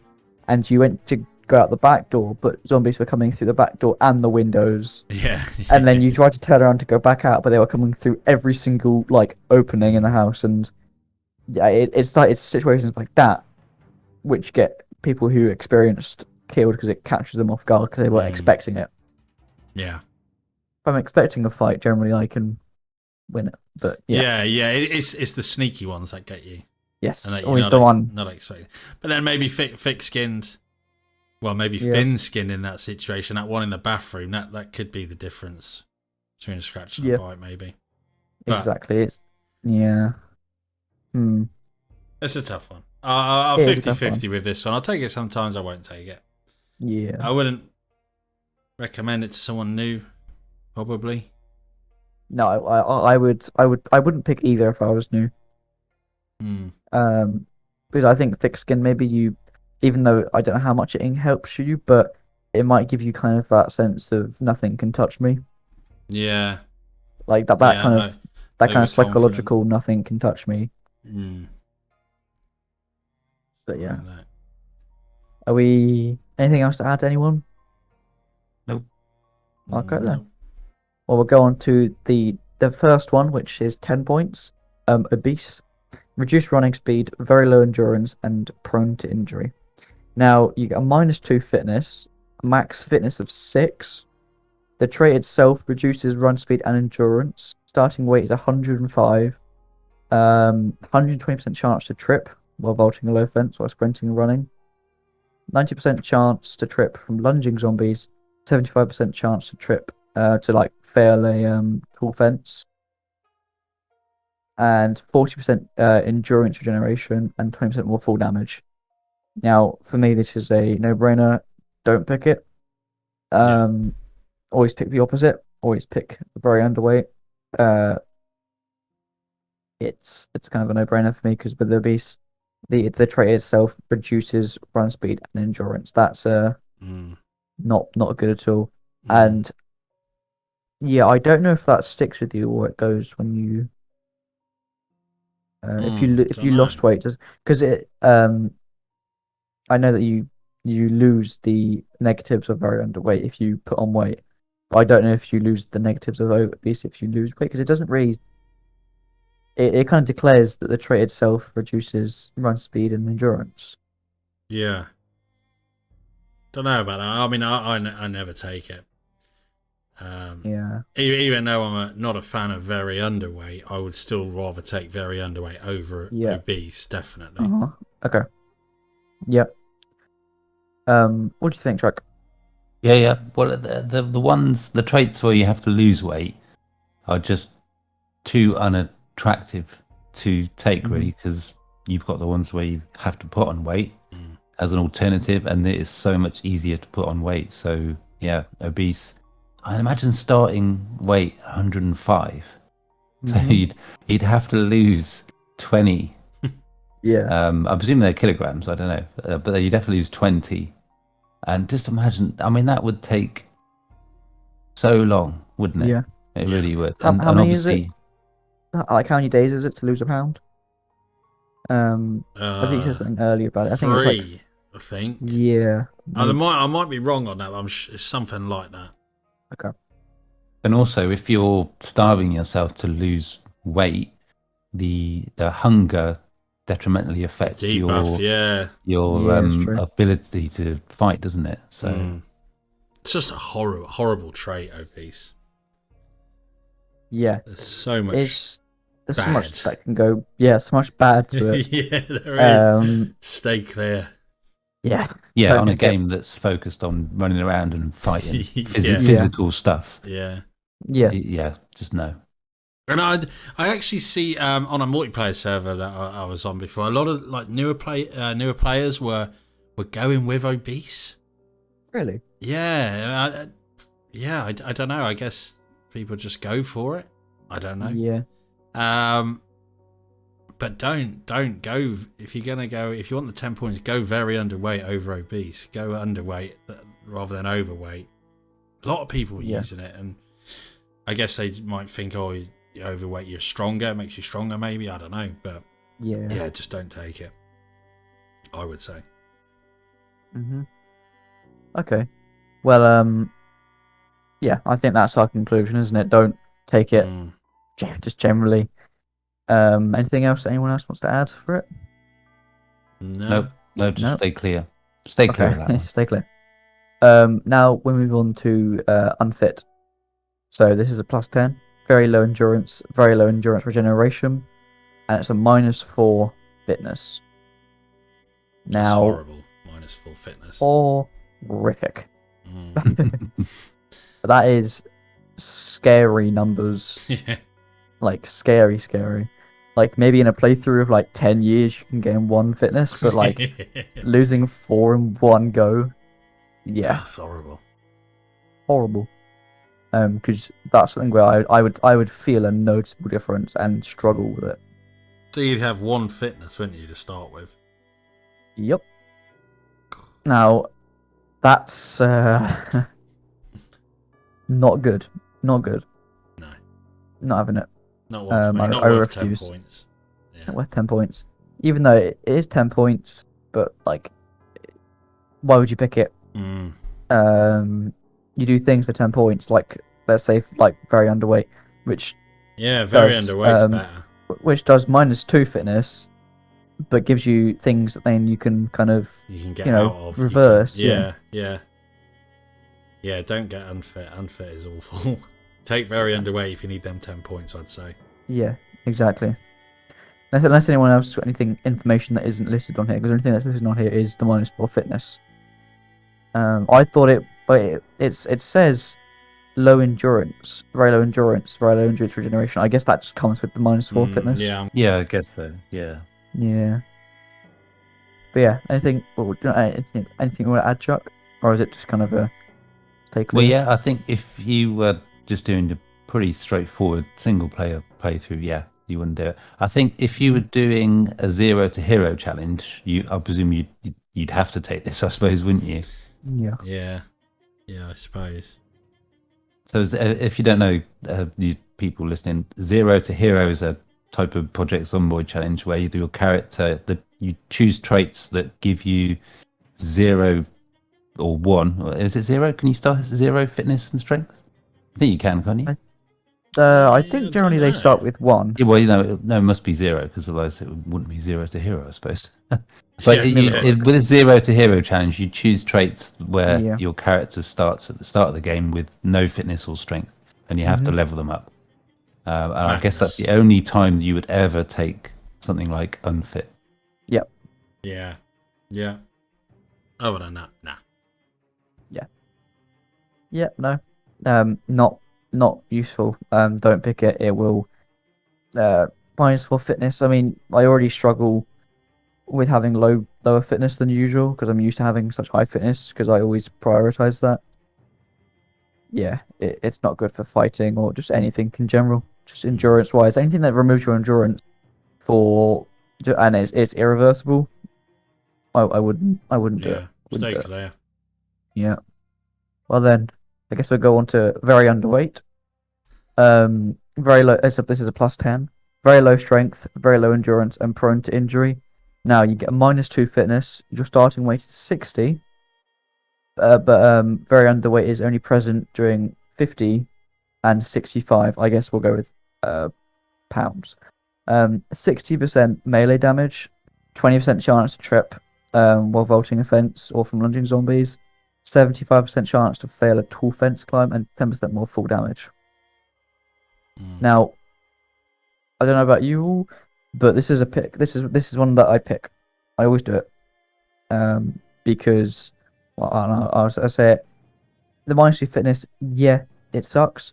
Speaker 2: and you went to go out the back door, but zombies were coming through the back door and the windows.
Speaker 1: Yeah.
Speaker 2: And then you tried to turn around to go back out, but they were coming through every single opening in the house. And it's situations like that which get people who experienced killed, because it catches them off guard because they weren't expecting it.
Speaker 1: Yeah.
Speaker 2: If I'm expecting a fight, generally I can win it. But
Speaker 1: it's the sneaky ones that get you.
Speaker 2: Yes, always the one.
Speaker 1: Not expecting. But then maybe thick-skinned, well, maybe thin-skinned in that situation. That one in the bathroom, that could be the difference between a scratch and a bite, maybe. But
Speaker 2: exactly. It's
Speaker 1: It's a tough one. I'll 50-50 with this one. I'll take it sometimes. I won't take it.
Speaker 2: Yeah.
Speaker 1: I wouldn't recommend it to someone new. Probably.
Speaker 2: No, I wouldn't pick either if I was new. Because I think thick skin, maybe even though I don't know how much it helps you, but it might give you kind of that sense of nothing can touch me.
Speaker 1: Yeah.
Speaker 2: Like that kind of psychological nothing can touch me. But yeah. Are we anything else to add to anyone?
Speaker 3: Nope.
Speaker 2: Okay then. Well, we'll go on to the first one, which is 10 points. Obese, reduced running speed, very low endurance, and prone to injury. Now, you get a -2 fitness, max fitness of 6. The trait itself reduces run speed and endurance. Starting weight is 105. 120% chance to trip while vaulting a low fence while sprinting and running. 90% chance to trip from lunging zombies. 75% chance to trip to fail a tall fence, and 40% endurance regeneration, and 20% more fall damage. Now, for me, this is a no-brainer. Don't pick it. Always pick the opposite. Always pick the very underweight. It's kind of a no-brainer for me, because with the beast, the trait itself reduces run speed and endurance. That's not good at all. And yeah, I don't know if that sticks with you or it goes when you if you lost weight, because it I know that you lose the negatives of very underweight if you put on weight, but I don't know if you lose the negatives of obese if you lose weight, because it doesn't really. It kind of declares that the trait itself reduces run speed and endurance.
Speaker 1: Yeah. Don't know about that. I mean, I never take it. Even though I'm not a fan of very underweight, I would still rather take very underweight over obese, definitely.
Speaker 2: Okay. Yep. What do you think, Chuck?
Speaker 3: Yeah. Well, the traits where you have to lose weight are just too unattractive to take, really, because you've got the ones where you have to put on weight as an alternative, and it is so much easier to put on weight. So, yeah, obese. I imagine starting weight 105. So you'd have to lose 20. I'm presuming they're kilograms. I don't know, but you'd have to lose 20. And just imagine. I mean, that would take so long, wouldn't it?
Speaker 2: Yeah,
Speaker 3: it really would.
Speaker 2: How many is it? Like, how many days is it to lose a pound? I think you said something earlier about it. I think it's like
Speaker 1: 3. I think.
Speaker 2: Yeah.
Speaker 1: I might be wrong on that. But it's something like that.
Speaker 2: Okay.
Speaker 3: And also, if you're starving yourself to lose weight, the hunger detrimentally affects your ability to fight, doesn't it? So
Speaker 1: it's just a horrible trait, obese.
Speaker 2: Yeah.
Speaker 1: There's so much.
Speaker 2: There's so much that can go. Yeah, so much bad to it.
Speaker 1: Yeah, there is. Stay clear.
Speaker 2: Yeah.
Speaker 3: Yeah, on a game that's focused on running around and fighting physical stuff.
Speaker 1: Yeah.
Speaker 2: Yeah.
Speaker 3: Just no.
Speaker 1: And I actually see on a multiplayer server that I was on before, a lot of like newer players were going with obese.
Speaker 2: Really?
Speaker 1: Yeah. I don't know. I guess people just go for it. I don't know.
Speaker 2: Yeah.
Speaker 1: But don't go if you're gonna go. If you want the 10 points, go very underweight over obese. Go underweight rather than overweight. A lot of people are using it, and I guess they might think, oh, you're overweight, you're stronger, it makes you stronger. Maybe, I don't know, but yeah, just don't take it. I would say.
Speaker 2: Okay. Well, yeah, I think that's our conclusion, isn't it? Don't take it. Just generally. Anything else anyone else wants to add for it?
Speaker 3: No, just stay clear. Stay clear of that one.
Speaker 2: Stay clear. Now we move on to unfit. So this is a +10, very low endurance regeneration, and it's a -4 fitness. Now,
Speaker 1: that's horrible. -4 fitness.
Speaker 2: Horrific. That is scary numbers.
Speaker 1: Yeah.
Speaker 2: Like scary. Like maybe in a playthrough of like 10 years you can gain 1 fitness, but like losing 4 in one go. Yeah.
Speaker 1: That's horrible.
Speaker 2: Because that's something where I would feel a noticeable difference and struggle with it.
Speaker 1: So you'd have 1 fitness, wouldn't you, to start with?
Speaker 2: Yep. Now, that's not good. Not good.
Speaker 1: No.
Speaker 2: Not having it.
Speaker 1: Not worth, not worth 10 points. Yeah.
Speaker 2: Not worth 10 points. Even though it is 10 points, but like, why would you pick it? You do things for 10 points, like let's say like very underweight, which
Speaker 1: very underweight's better.
Speaker 2: Which does -2 fitness, but gives you things that then you can kind of
Speaker 1: get out of
Speaker 2: reverse.
Speaker 1: Yeah. Don't get unfit. Unfit is awful. Take very underweight if you need them 10 points, I'd say.
Speaker 2: Yeah, exactly. Unless anyone else has got information that isn't listed on here, because the only thing that's listed on here is the -4 fitness. I thought it says low endurance, very low endurance regeneration. I guess that just comes with the -4 fitness.
Speaker 3: Yeah, I guess so. Yeah.
Speaker 2: But yeah, anything you want to add, Chuck, or is it just kind of a take?
Speaker 3: Well, yeah, I think if you were just doing a pretty straightforward single player playthrough, you wouldn't do it. I think if you were doing a 0 to hero challenge, I presume you'd have to take this, I suppose, wouldn't you?
Speaker 2: Yeah,
Speaker 1: I suppose.
Speaker 3: So if you don't know, you people listening, 0 to hero is a type of Project Zomboid challenge where you do a character that you choose traits that give you 0 or 1. Or is it 0? Can you start at 0 fitness and strength? I think you can, can't you?
Speaker 2: I think generally they start with 1.
Speaker 3: Yeah, well, no, it must be 0 because otherwise it wouldn't be 0 to hero, I suppose. But with a 0 to hero challenge, you choose traits where your character starts at the start of the game with no fitness or strength, and you have to level them up. And I guess that's the only time you would ever take something like unfit.
Speaker 2: Yep.
Speaker 1: Yeah. Other than that, nah.
Speaker 2: Yeah. Yeah, no. Not useful. Don't pick it. It will minus 4 fitness. I mean, I already struggle with having lower fitness than usual because I'm used to having such high fitness because I always prioritize that. Yeah, it's not good for fighting or just anything in general. Just endurance wise, anything that removes your endurance and it's irreversible. I wouldn't do it.
Speaker 1: Stay clear.
Speaker 2: Yeah. Well then, I guess we'll go on to very underweight. Very low. This is a +10. Very low strength, very low endurance, and prone to injury. Now you get a -2 fitness. Your starting weight is 60. But very underweight is only present during 50 and 65. I guess we'll go with pounds. 60% melee damage, 20% chance to trip while vaulting a fence or from lunging zombies, 75% chance to fail a tall fence climb, and 10% more full damage. Now, I don't know about you all, but this is a pick. This is one that I pick. I always do it because, well, I don't know, I'll say it. The -2 fitness, yeah, it sucks,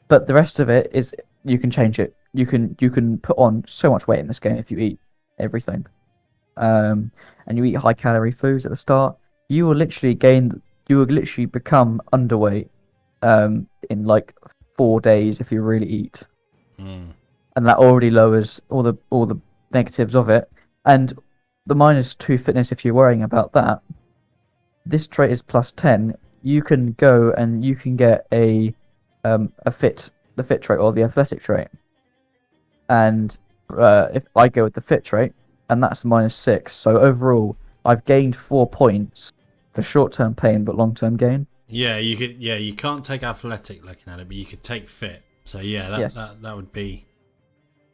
Speaker 2: but the rest of it is you can change it. You can put on so much weight in this game if you eat everything, and you eat high calorie foods at the start. You will literally become underweight in like 4 days if you really eat. And that already lowers all the negatives of it. And the -2 fitness, if you're worrying about that, this trait is +10. You can go and you can get the fit trait or the athletic trait. And if I go with the fit trait, and that's -6, so overall I've gained 4 points for short-term pain but long-term gain.
Speaker 1: Yeah, you could. Yeah, you can't take athletic looking at it, but you could take fit. So yeah, that would be.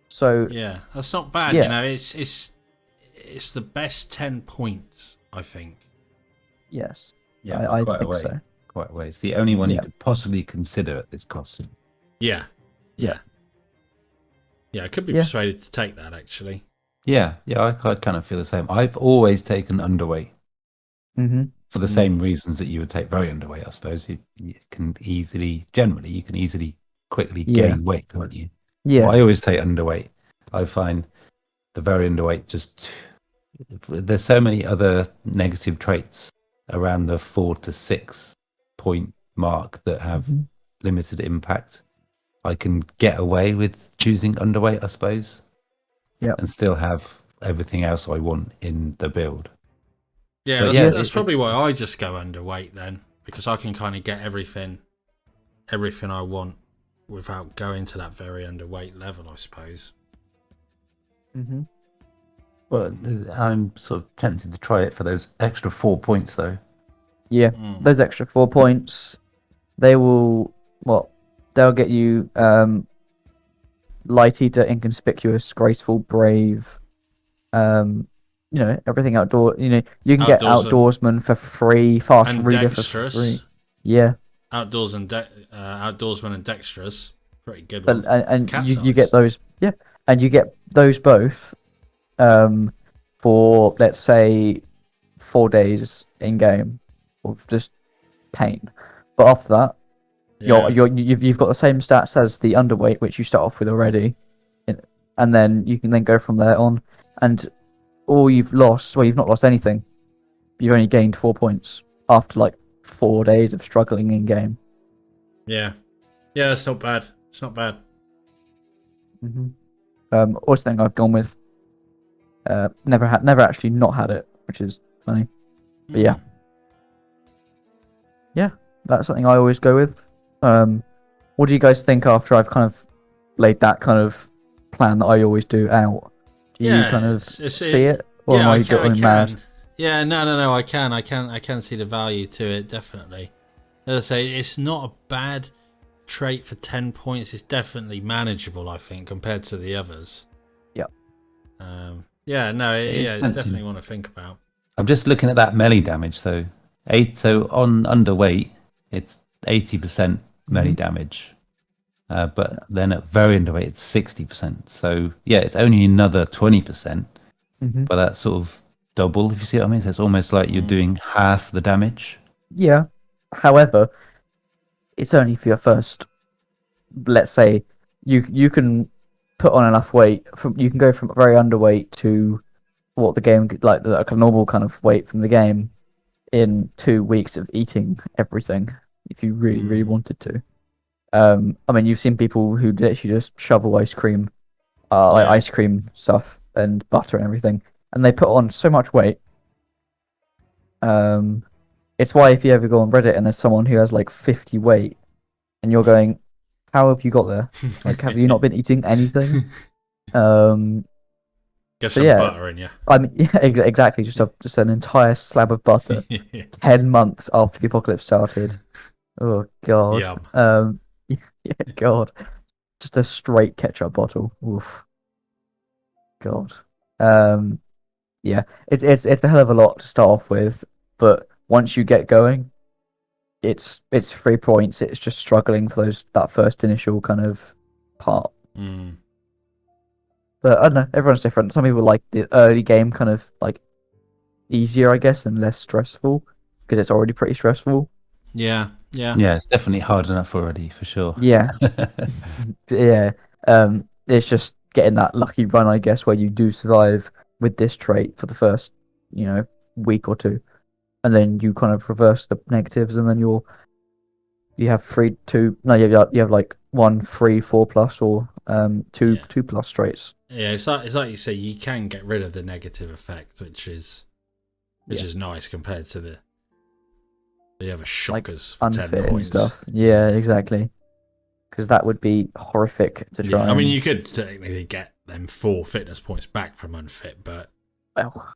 Speaker 2: So
Speaker 1: yeah, that's not bad.
Speaker 2: Yeah.
Speaker 1: You know, it's the best 10 points, I think.
Speaker 2: Yes.
Speaker 3: Yeah,
Speaker 2: I
Speaker 3: quite
Speaker 2: think
Speaker 3: a way.
Speaker 2: so.
Speaker 3: Quite a way. It's the only one you could possibly consider at this cost.
Speaker 1: Yeah. I could be persuaded to take that actually.
Speaker 3: Yeah, I kind of feel the same. I've always taken underweight for the same reasons that you would take very underweight. I suppose you can easily quickly gain weight, can't you?
Speaker 2: Yeah.
Speaker 3: Well, I always take underweight. I find the very underweight there's so many other negative traits around the 4 to 6 point mark that have limited impact. I can get away with choosing underweight, I suppose. Yeah. And still have everything else I want in the build.
Speaker 1: Yeah, that's probably why I just go underweight then, because I can kind of get everything I want without going to that very underweight level, I suppose.
Speaker 3: Well, I'm sort of tempted to try it for those extra 4 points, though.
Speaker 2: Yeah, those extra 4 points, they'll get you light eater, inconspicuous, graceful, brave, everything outdoor. You can get outdoorsman for free, fast reader for free. Yeah.
Speaker 1: Outdoorsman and dexterous, pretty good ones.
Speaker 2: And you get those, and you get those both for, let's say, 4 days in game of just pain. But after that, you've got the same stats as the underweight, which you start off with already, and then you can then go from there on. And all you've lost, well, you've not lost anything. You've only gained 4 points after like 4 days of struggling in game.
Speaker 1: Yeah, it's not bad. It's not bad.
Speaker 2: Also, thing I've gone with. Never actually not had it, which is funny. But yeah, that's something I always go with. What do you guys think after I've kind of laid that kind of plan that I always do out? Do you kind of see it, or am I going mad?
Speaker 1: Yeah, no. I can see the value to it, definitely. As I say, it's not a bad trait for 10 points is definitely manageable, I think, compared to the others.
Speaker 2: Yep.
Speaker 1: It's definitely one to think about.
Speaker 3: I'm just looking at that melee damage. So on underweight, it's 80% melee damage. But then at very underweight, it's 60%. So yeah, it's only another 20%. But that's sort of double, if you see what I mean. So it's almost like you're doing half the damage.
Speaker 2: Yeah. However, it's only for your first. Let's say you can put on enough weight. You can go from very underweight to what the game like a normal kind of weight from the game in 2 weeks of eating everything if you really wanted to. I mean, you've seen people who literally just shovel ice cream, like ice cream stuff and butter and everything, and they put on so much weight. It's why if you ever go on Reddit and there's someone who has like 50 weight, and you're going, how have you got there? Like, have you not been eating anything?
Speaker 1: Get some butter in you.
Speaker 2: I mean, yeah, exactly. Just an entire slab of butter. 10 months after the apocalypse started. Oh god.
Speaker 1: Yum.
Speaker 2: Yeah, god. Just a straight ketchup bottle. Oof. God. Yeah. It's a hell of a lot to start off with, but once you get going, it's 3 points. It's just struggling for that first initial kind of part. But I don't know, everyone's different. Some people like the early game kind of like easier, I guess, and less stressful because it's already pretty stressful.
Speaker 1: Yeah.
Speaker 3: It's definitely hard enough already, for sure.
Speaker 2: Yeah. Yeah. It's just getting that lucky run, I guess, where you do survive with this trait for the first, week or two. And then you kind of reverse the negatives, and then you have you have like 1, 3, 4+, or 2+ traits.
Speaker 1: Yeah, it's like you say, you can get rid of the negative effect, which is nice compared to the other shockers
Speaker 2: like
Speaker 1: for 10
Speaker 2: unfit
Speaker 1: points.
Speaker 2: And stuff. Yeah, exactly. Because that would be horrific to try.
Speaker 1: I mean, you could technically get them 4 fitness points back from unfit, but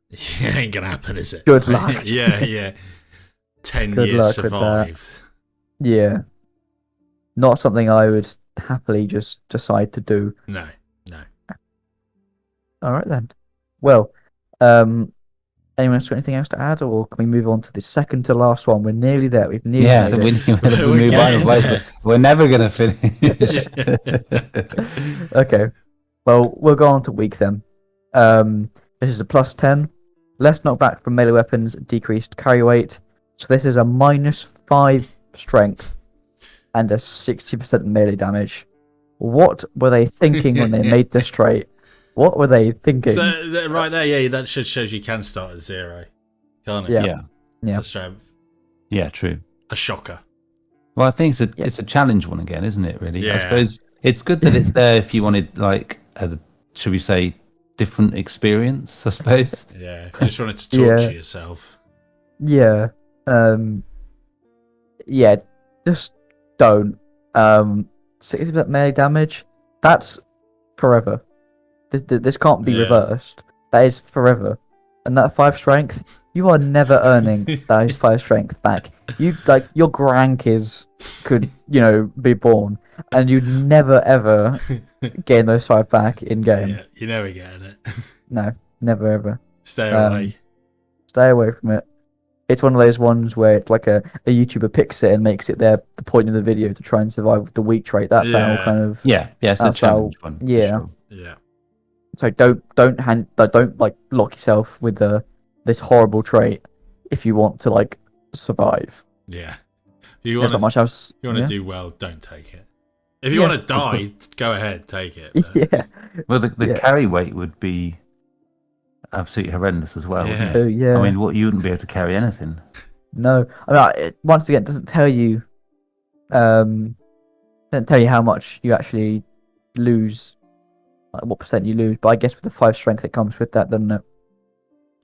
Speaker 1: it ain't gonna happen, is it?
Speaker 2: Good luck.
Speaker 1: Yeah. 10
Speaker 2: Good
Speaker 1: years
Speaker 2: luck
Speaker 1: survives.
Speaker 2: Yeah. Not something I would happily just decide to do.
Speaker 1: No.
Speaker 2: All right then. Well, anyone else got anything else to add, or can we move on to the second to last one? We're nearly there. We've nearly made it.
Speaker 3: We're never gonna finish.
Speaker 2: Okay. Well, we'll go on to weak then. This is a +10. Less knockback from melee weapons, decreased carry weight. So this is a -5 strength and a 60% melee damage. What were they thinking when they made this trait? What were they thinking?
Speaker 1: So, right there, that shows you can start at 0, can't it?
Speaker 2: Yeah.
Speaker 1: For strength.
Speaker 3: Yeah, true.
Speaker 1: A shocker.
Speaker 3: Well, I think it's a challenge one again, isn't it? Really,
Speaker 1: yeah.
Speaker 3: I suppose it's good that it's there if you wanted, like, should we say, different experience? I suppose.
Speaker 1: Yeah, you just wanted to torture yourself.
Speaker 2: Yeah. Yeah. Just don't. 60% melee damage. That's forever. This can't be reversed. That is forever. And that 5 strength, you are never earning those 5 strength back. You your grandkids could, be born, and you'd never ever gain those 5 back in game.
Speaker 1: Yeah, you're never getting it.
Speaker 2: No, never ever.
Speaker 1: Stay away.
Speaker 2: Stay away from it. It's one of those ones where it's like a YouTuber picks it and makes it the point of the video to try and survive with the weak trait. That's how kind of
Speaker 3: it's a challenge one.
Speaker 2: Yeah.
Speaker 3: Sure.
Speaker 1: Yeah.
Speaker 2: So don't like lock yourself with this horrible trait if you want to like survive.
Speaker 1: Yeah. If you want to do well, don't take it. If you want to die, go ahead, take it. But...
Speaker 2: Yeah.
Speaker 3: Well, the carry weight would be absolutely horrendous as well.
Speaker 1: Yeah.
Speaker 2: So, yeah.
Speaker 3: I mean, you wouldn't be able to carry anything.
Speaker 2: No. I mean, once again, it doesn't tell you how much you actually lose. Like what percent you lose, but I guess with the 5 strength it comes with that, doesn't it?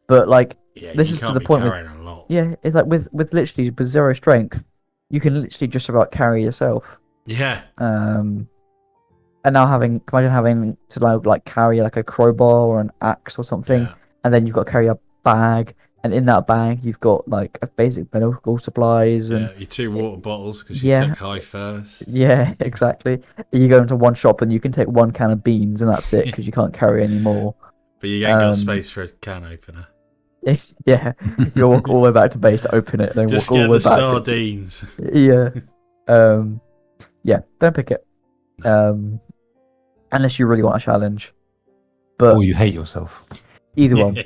Speaker 2: But like this is to the point with
Speaker 1: a lot.
Speaker 2: It's like with literally with 0 strength, you can literally just about carry yourself.
Speaker 1: Yeah.
Speaker 2: And now imagine having to like carry like a crowbar or an axe or something, and then you've got to carry a bag and in that bag you've got like a basic medical supplies and
Speaker 1: your 2 water bottles because you took high first.
Speaker 2: Yeah, exactly. You go into one shop and you can take 1 can of beans and that's it because you can't carry any more.
Speaker 1: But you ain't got space for a can opener.
Speaker 2: Yeah, you walk all the way back to base to open it, then
Speaker 1: Just
Speaker 2: walk all
Speaker 1: get
Speaker 2: the way
Speaker 1: the
Speaker 2: back.
Speaker 1: sardines.
Speaker 2: Yeah, yeah. Don't pick it, unless you really want a challenge. But
Speaker 3: or you hate yourself.
Speaker 2: Either one.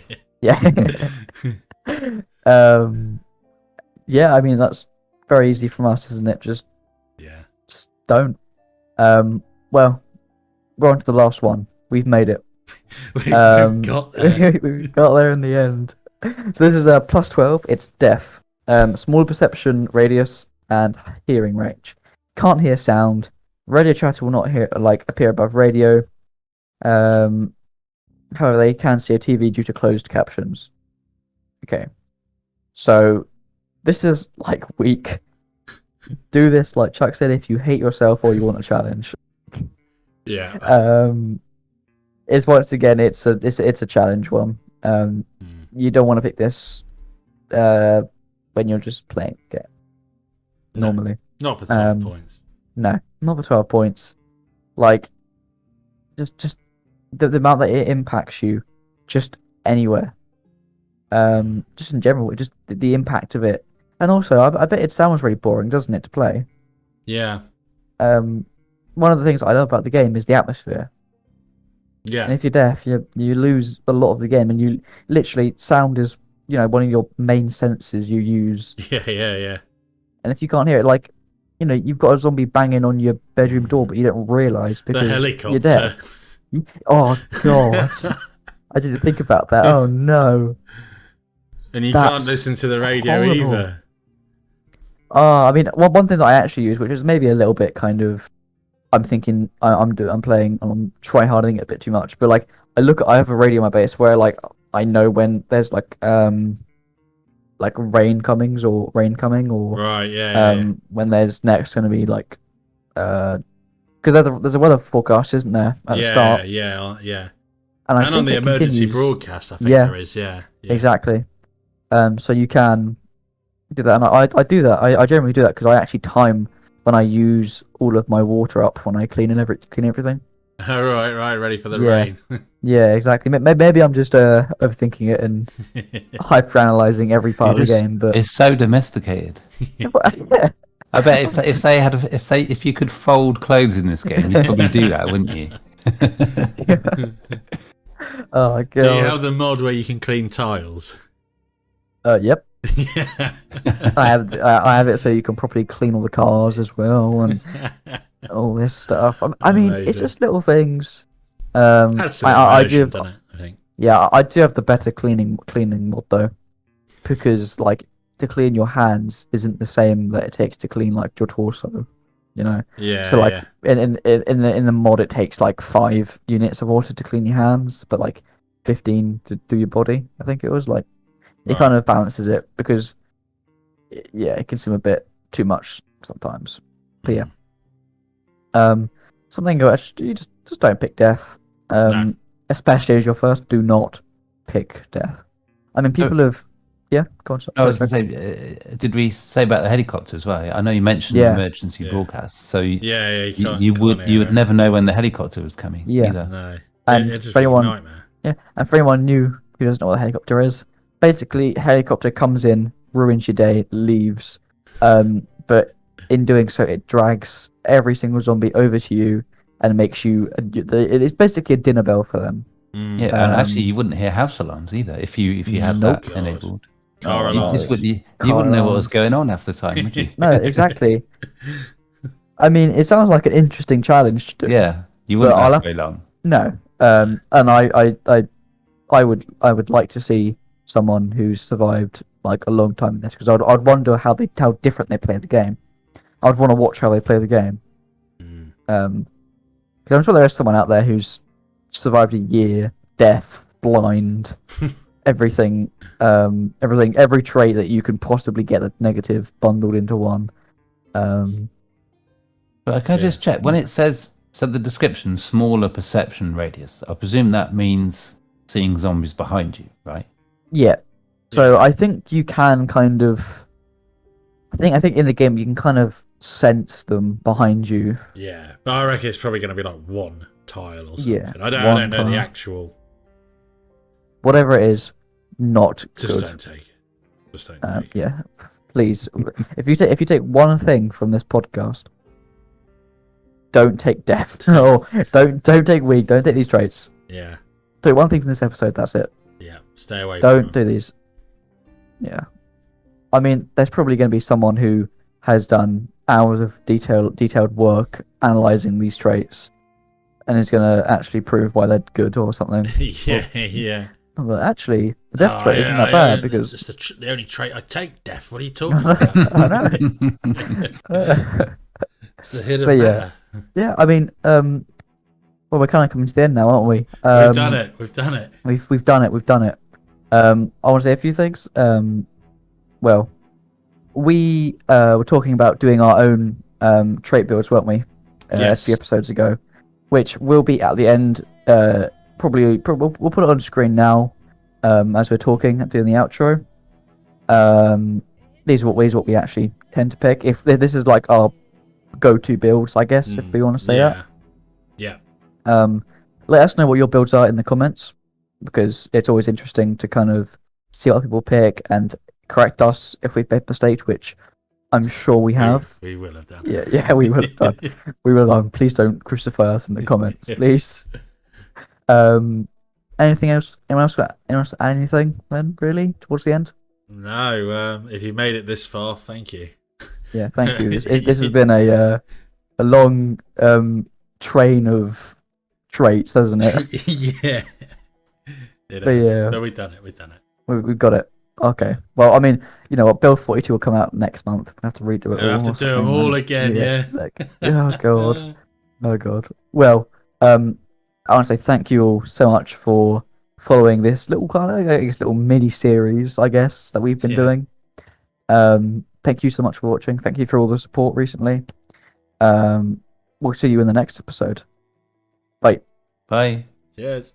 Speaker 2: Yeah. Yeah. I mean, that's very easy from us, isn't it? Just don't. Well, we're on to the last one. We've made it.
Speaker 1: We've got there.
Speaker 2: We got there in the end. So this is a +12. It's deaf. Smaller perception radius and hearing range. Can't hear sound. Radio chatter will not appear above radio. However, they can see a TV due to closed captions. Okay. So this is weak. Do this, like Chuck said, if you hate yourself or you want a challenge.
Speaker 1: Yeah.
Speaker 2: It's once again, it's a challenge one. You don't want to pick this when you're just playing the game. Normally.
Speaker 1: Not for 12 points.
Speaker 2: No, not for 12 points. Just the amount that it impacts you, just anywhere. Just in general, just the impact of it. And also, I bet it sounds really boring, doesn't it, to play?
Speaker 1: Yeah.
Speaker 2: One of the things I love about the game is the atmosphere.
Speaker 1: Yeah.
Speaker 2: And if you're deaf, you lose a lot of the game, and you literally sound is one of your main senses you use.
Speaker 1: Yeah.
Speaker 2: And if you can't hear it, you've got a zombie banging on your bedroom door, but you don't realise because
Speaker 1: the helicopter.
Speaker 2: You're deaf. Oh God, I didn't think about that. Oh no.
Speaker 1: And you can't listen to the radio either.
Speaker 2: I mean, one thing that I actually use, which is maybe a little bit kind of. I'm thinking I'm trying harding it a bit too much, but I have a radio on my base where I know when there's rain coming or
Speaker 1: right,
Speaker 2: when there's next going to be because there's a weather forecast, isn't there, at the start?
Speaker 1: Yeah.
Speaker 2: And
Speaker 1: on the emergency broadcast, I think there is, yeah.
Speaker 2: Exactly. So you can do that, and I do that. I generally do that because I actually time when I use all of my water up when I clean everything.
Speaker 1: Right, ready for the rain.
Speaker 2: Yeah, exactly. Maybe I'm just overthinking it and hyper-analyzing every part of the game. But
Speaker 3: it's so domesticated.
Speaker 2: Yeah.
Speaker 3: I bet if you could fold clothes in this game, you'd probably do that, wouldn't you?
Speaker 2: Oh my God.
Speaker 1: Do you have the mod where you can clean tiles?
Speaker 2: Yep.
Speaker 1: Yeah.
Speaker 2: I have it so you can properly clean all the cars as well and all this stuff. I mean, it's just little things.
Speaker 1: That's I do have, I think.
Speaker 2: Yeah, I do have the better cleaning mod though, because to clean your hands isn't the same that it takes to clean your torso.
Speaker 1: Yeah.
Speaker 2: So in the mod it takes 5 units of water to clean your hands, but 15 to do your body. I think it was it kind of balances it because it can seem a bit too much sometimes. But yeah, something you just don't pick death.
Speaker 1: No.
Speaker 2: Especially as your first, do not pick death. I mean, people have. Yeah, go on.
Speaker 3: I was going to say, did we say about the helicopter as well? I know you mentioned the emergency broadcast, so you would never know when the helicopter was coming.
Speaker 2: Yeah,
Speaker 3: either.
Speaker 1: No,
Speaker 2: and
Speaker 1: it's just
Speaker 2: for anyone,
Speaker 1: a nightmare.
Speaker 2: Yeah, and for anyone new who doesn't know what a helicopter is, basically, helicopter comes in, ruins your day, leaves, but in doing so, it drags every single zombie over to you and makes you. It's basically a dinner bell for them.
Speaker 3: Yeah, and actually, you wouldn't hear house alarms either if you had that enabled.
Speaker 1: Car alarms.
Speaker 3: You wouldn't know what was going on half the time, would you?
Speaker 2: No, exactly. I mean, it sounds like an interesting challenge to do.
Speaker 3: Yeah, you wouldn't last very long.
Speaker 2: No, and I would like to see someone who's survived a long time in this, because I'd wonder how different they play the game. I'd want to watch how they play the game. Because I'm sure there is someone out there who's survived a year, deaf, blind, everything, every trait that you can possibly get that's negative bundled into one.
Speaker 3: But can I just check when it says the description smaller perception radius? I presume that means seeing zombies behind you, right?
Speaker 2: Yeah. So I think you can kind of. I think in the game you can kind of sense them behind you.
Speaker 1: Yeah, but I reckon it's probably going to be like one tile or something.
Speaker 2: Yeah,
Speaker 1: I don't know the actual.
Speaker 2: Whatever it is, not
Speaker 1: Just
Speaker 2: good.
Speaker 1: don't take it. Just don't take it.
Speaker 2: Yeah, please. If you take one thing from this podcast, don't take death. Or don't take weak. Don't take these traits.
Speaker 1: Yeah.
Speaker 2: Take one thing from this episode. That's it.
Speaker 1: Yeah. Stay away.
Speaker 2: Don't do these. Yeah. I mean, there's probably going to be someone who has done hours of detailed work analyzing these traits, and is going to actually prove why they're good or something.
Speaker 1: Yeah.
Speaker 2: But actually, the death trait isn't that bad because
Speaker 1: it's just the only trait I take. Death. What are you talking about?
Speaker 2: I know.
Speaker 1: It's the hidden.
Speaker 2: But yeah. I mean, well, we're kind of coming to the end now, aren't we?
Speaker 1: We've done it. We've done it.
Speaker 2: We've done it. We've done it. I want to say a few things. Well, we were talking about doing our own trait builds, weren't we? A few episodes ago, which will be at the end. Probably we'll put it on screen now as we're talking, doing the outro. These are what we actually tend to pick. If this is like our go-to builds, I guess, if we want to say that.
Speaker 1: Yeah.
Speaker 2: Let us know what your builds are in the comments, because it's always interesting to kind of see what people pick and correct us if we've made mistakes, which I'm sure we have.
Speaker 1: We will have done.
Speaker 2: Yeah, we will have done. We will have. Please don't crucify us in the comments, please. Anything else? Anyone else add anything then, really, towards the end?
Speaker 1: No, if you made it this far, thank you.
Speaker 2: Yeah, thank you. This has been a long train of traits, hasn't it?
Speaker 1: Yeah. But we've done it.
Speaker 2: We've got it. Okay. Well, I mean, you know what? Build 42 will come out next month. We have to redo it.
Speaker 1: We'll have to do them all again. Yeah.
Speaker 2: Oh god. Oh god. Well, I want to say thank you all so much for following this little mini series, I guess, that we've been doing. Thank you so much for watching. Thank you for all the support recently. We'll see you in the next episode. Bye.
Speaker 3: Bye.
Speaker 1: Cheers.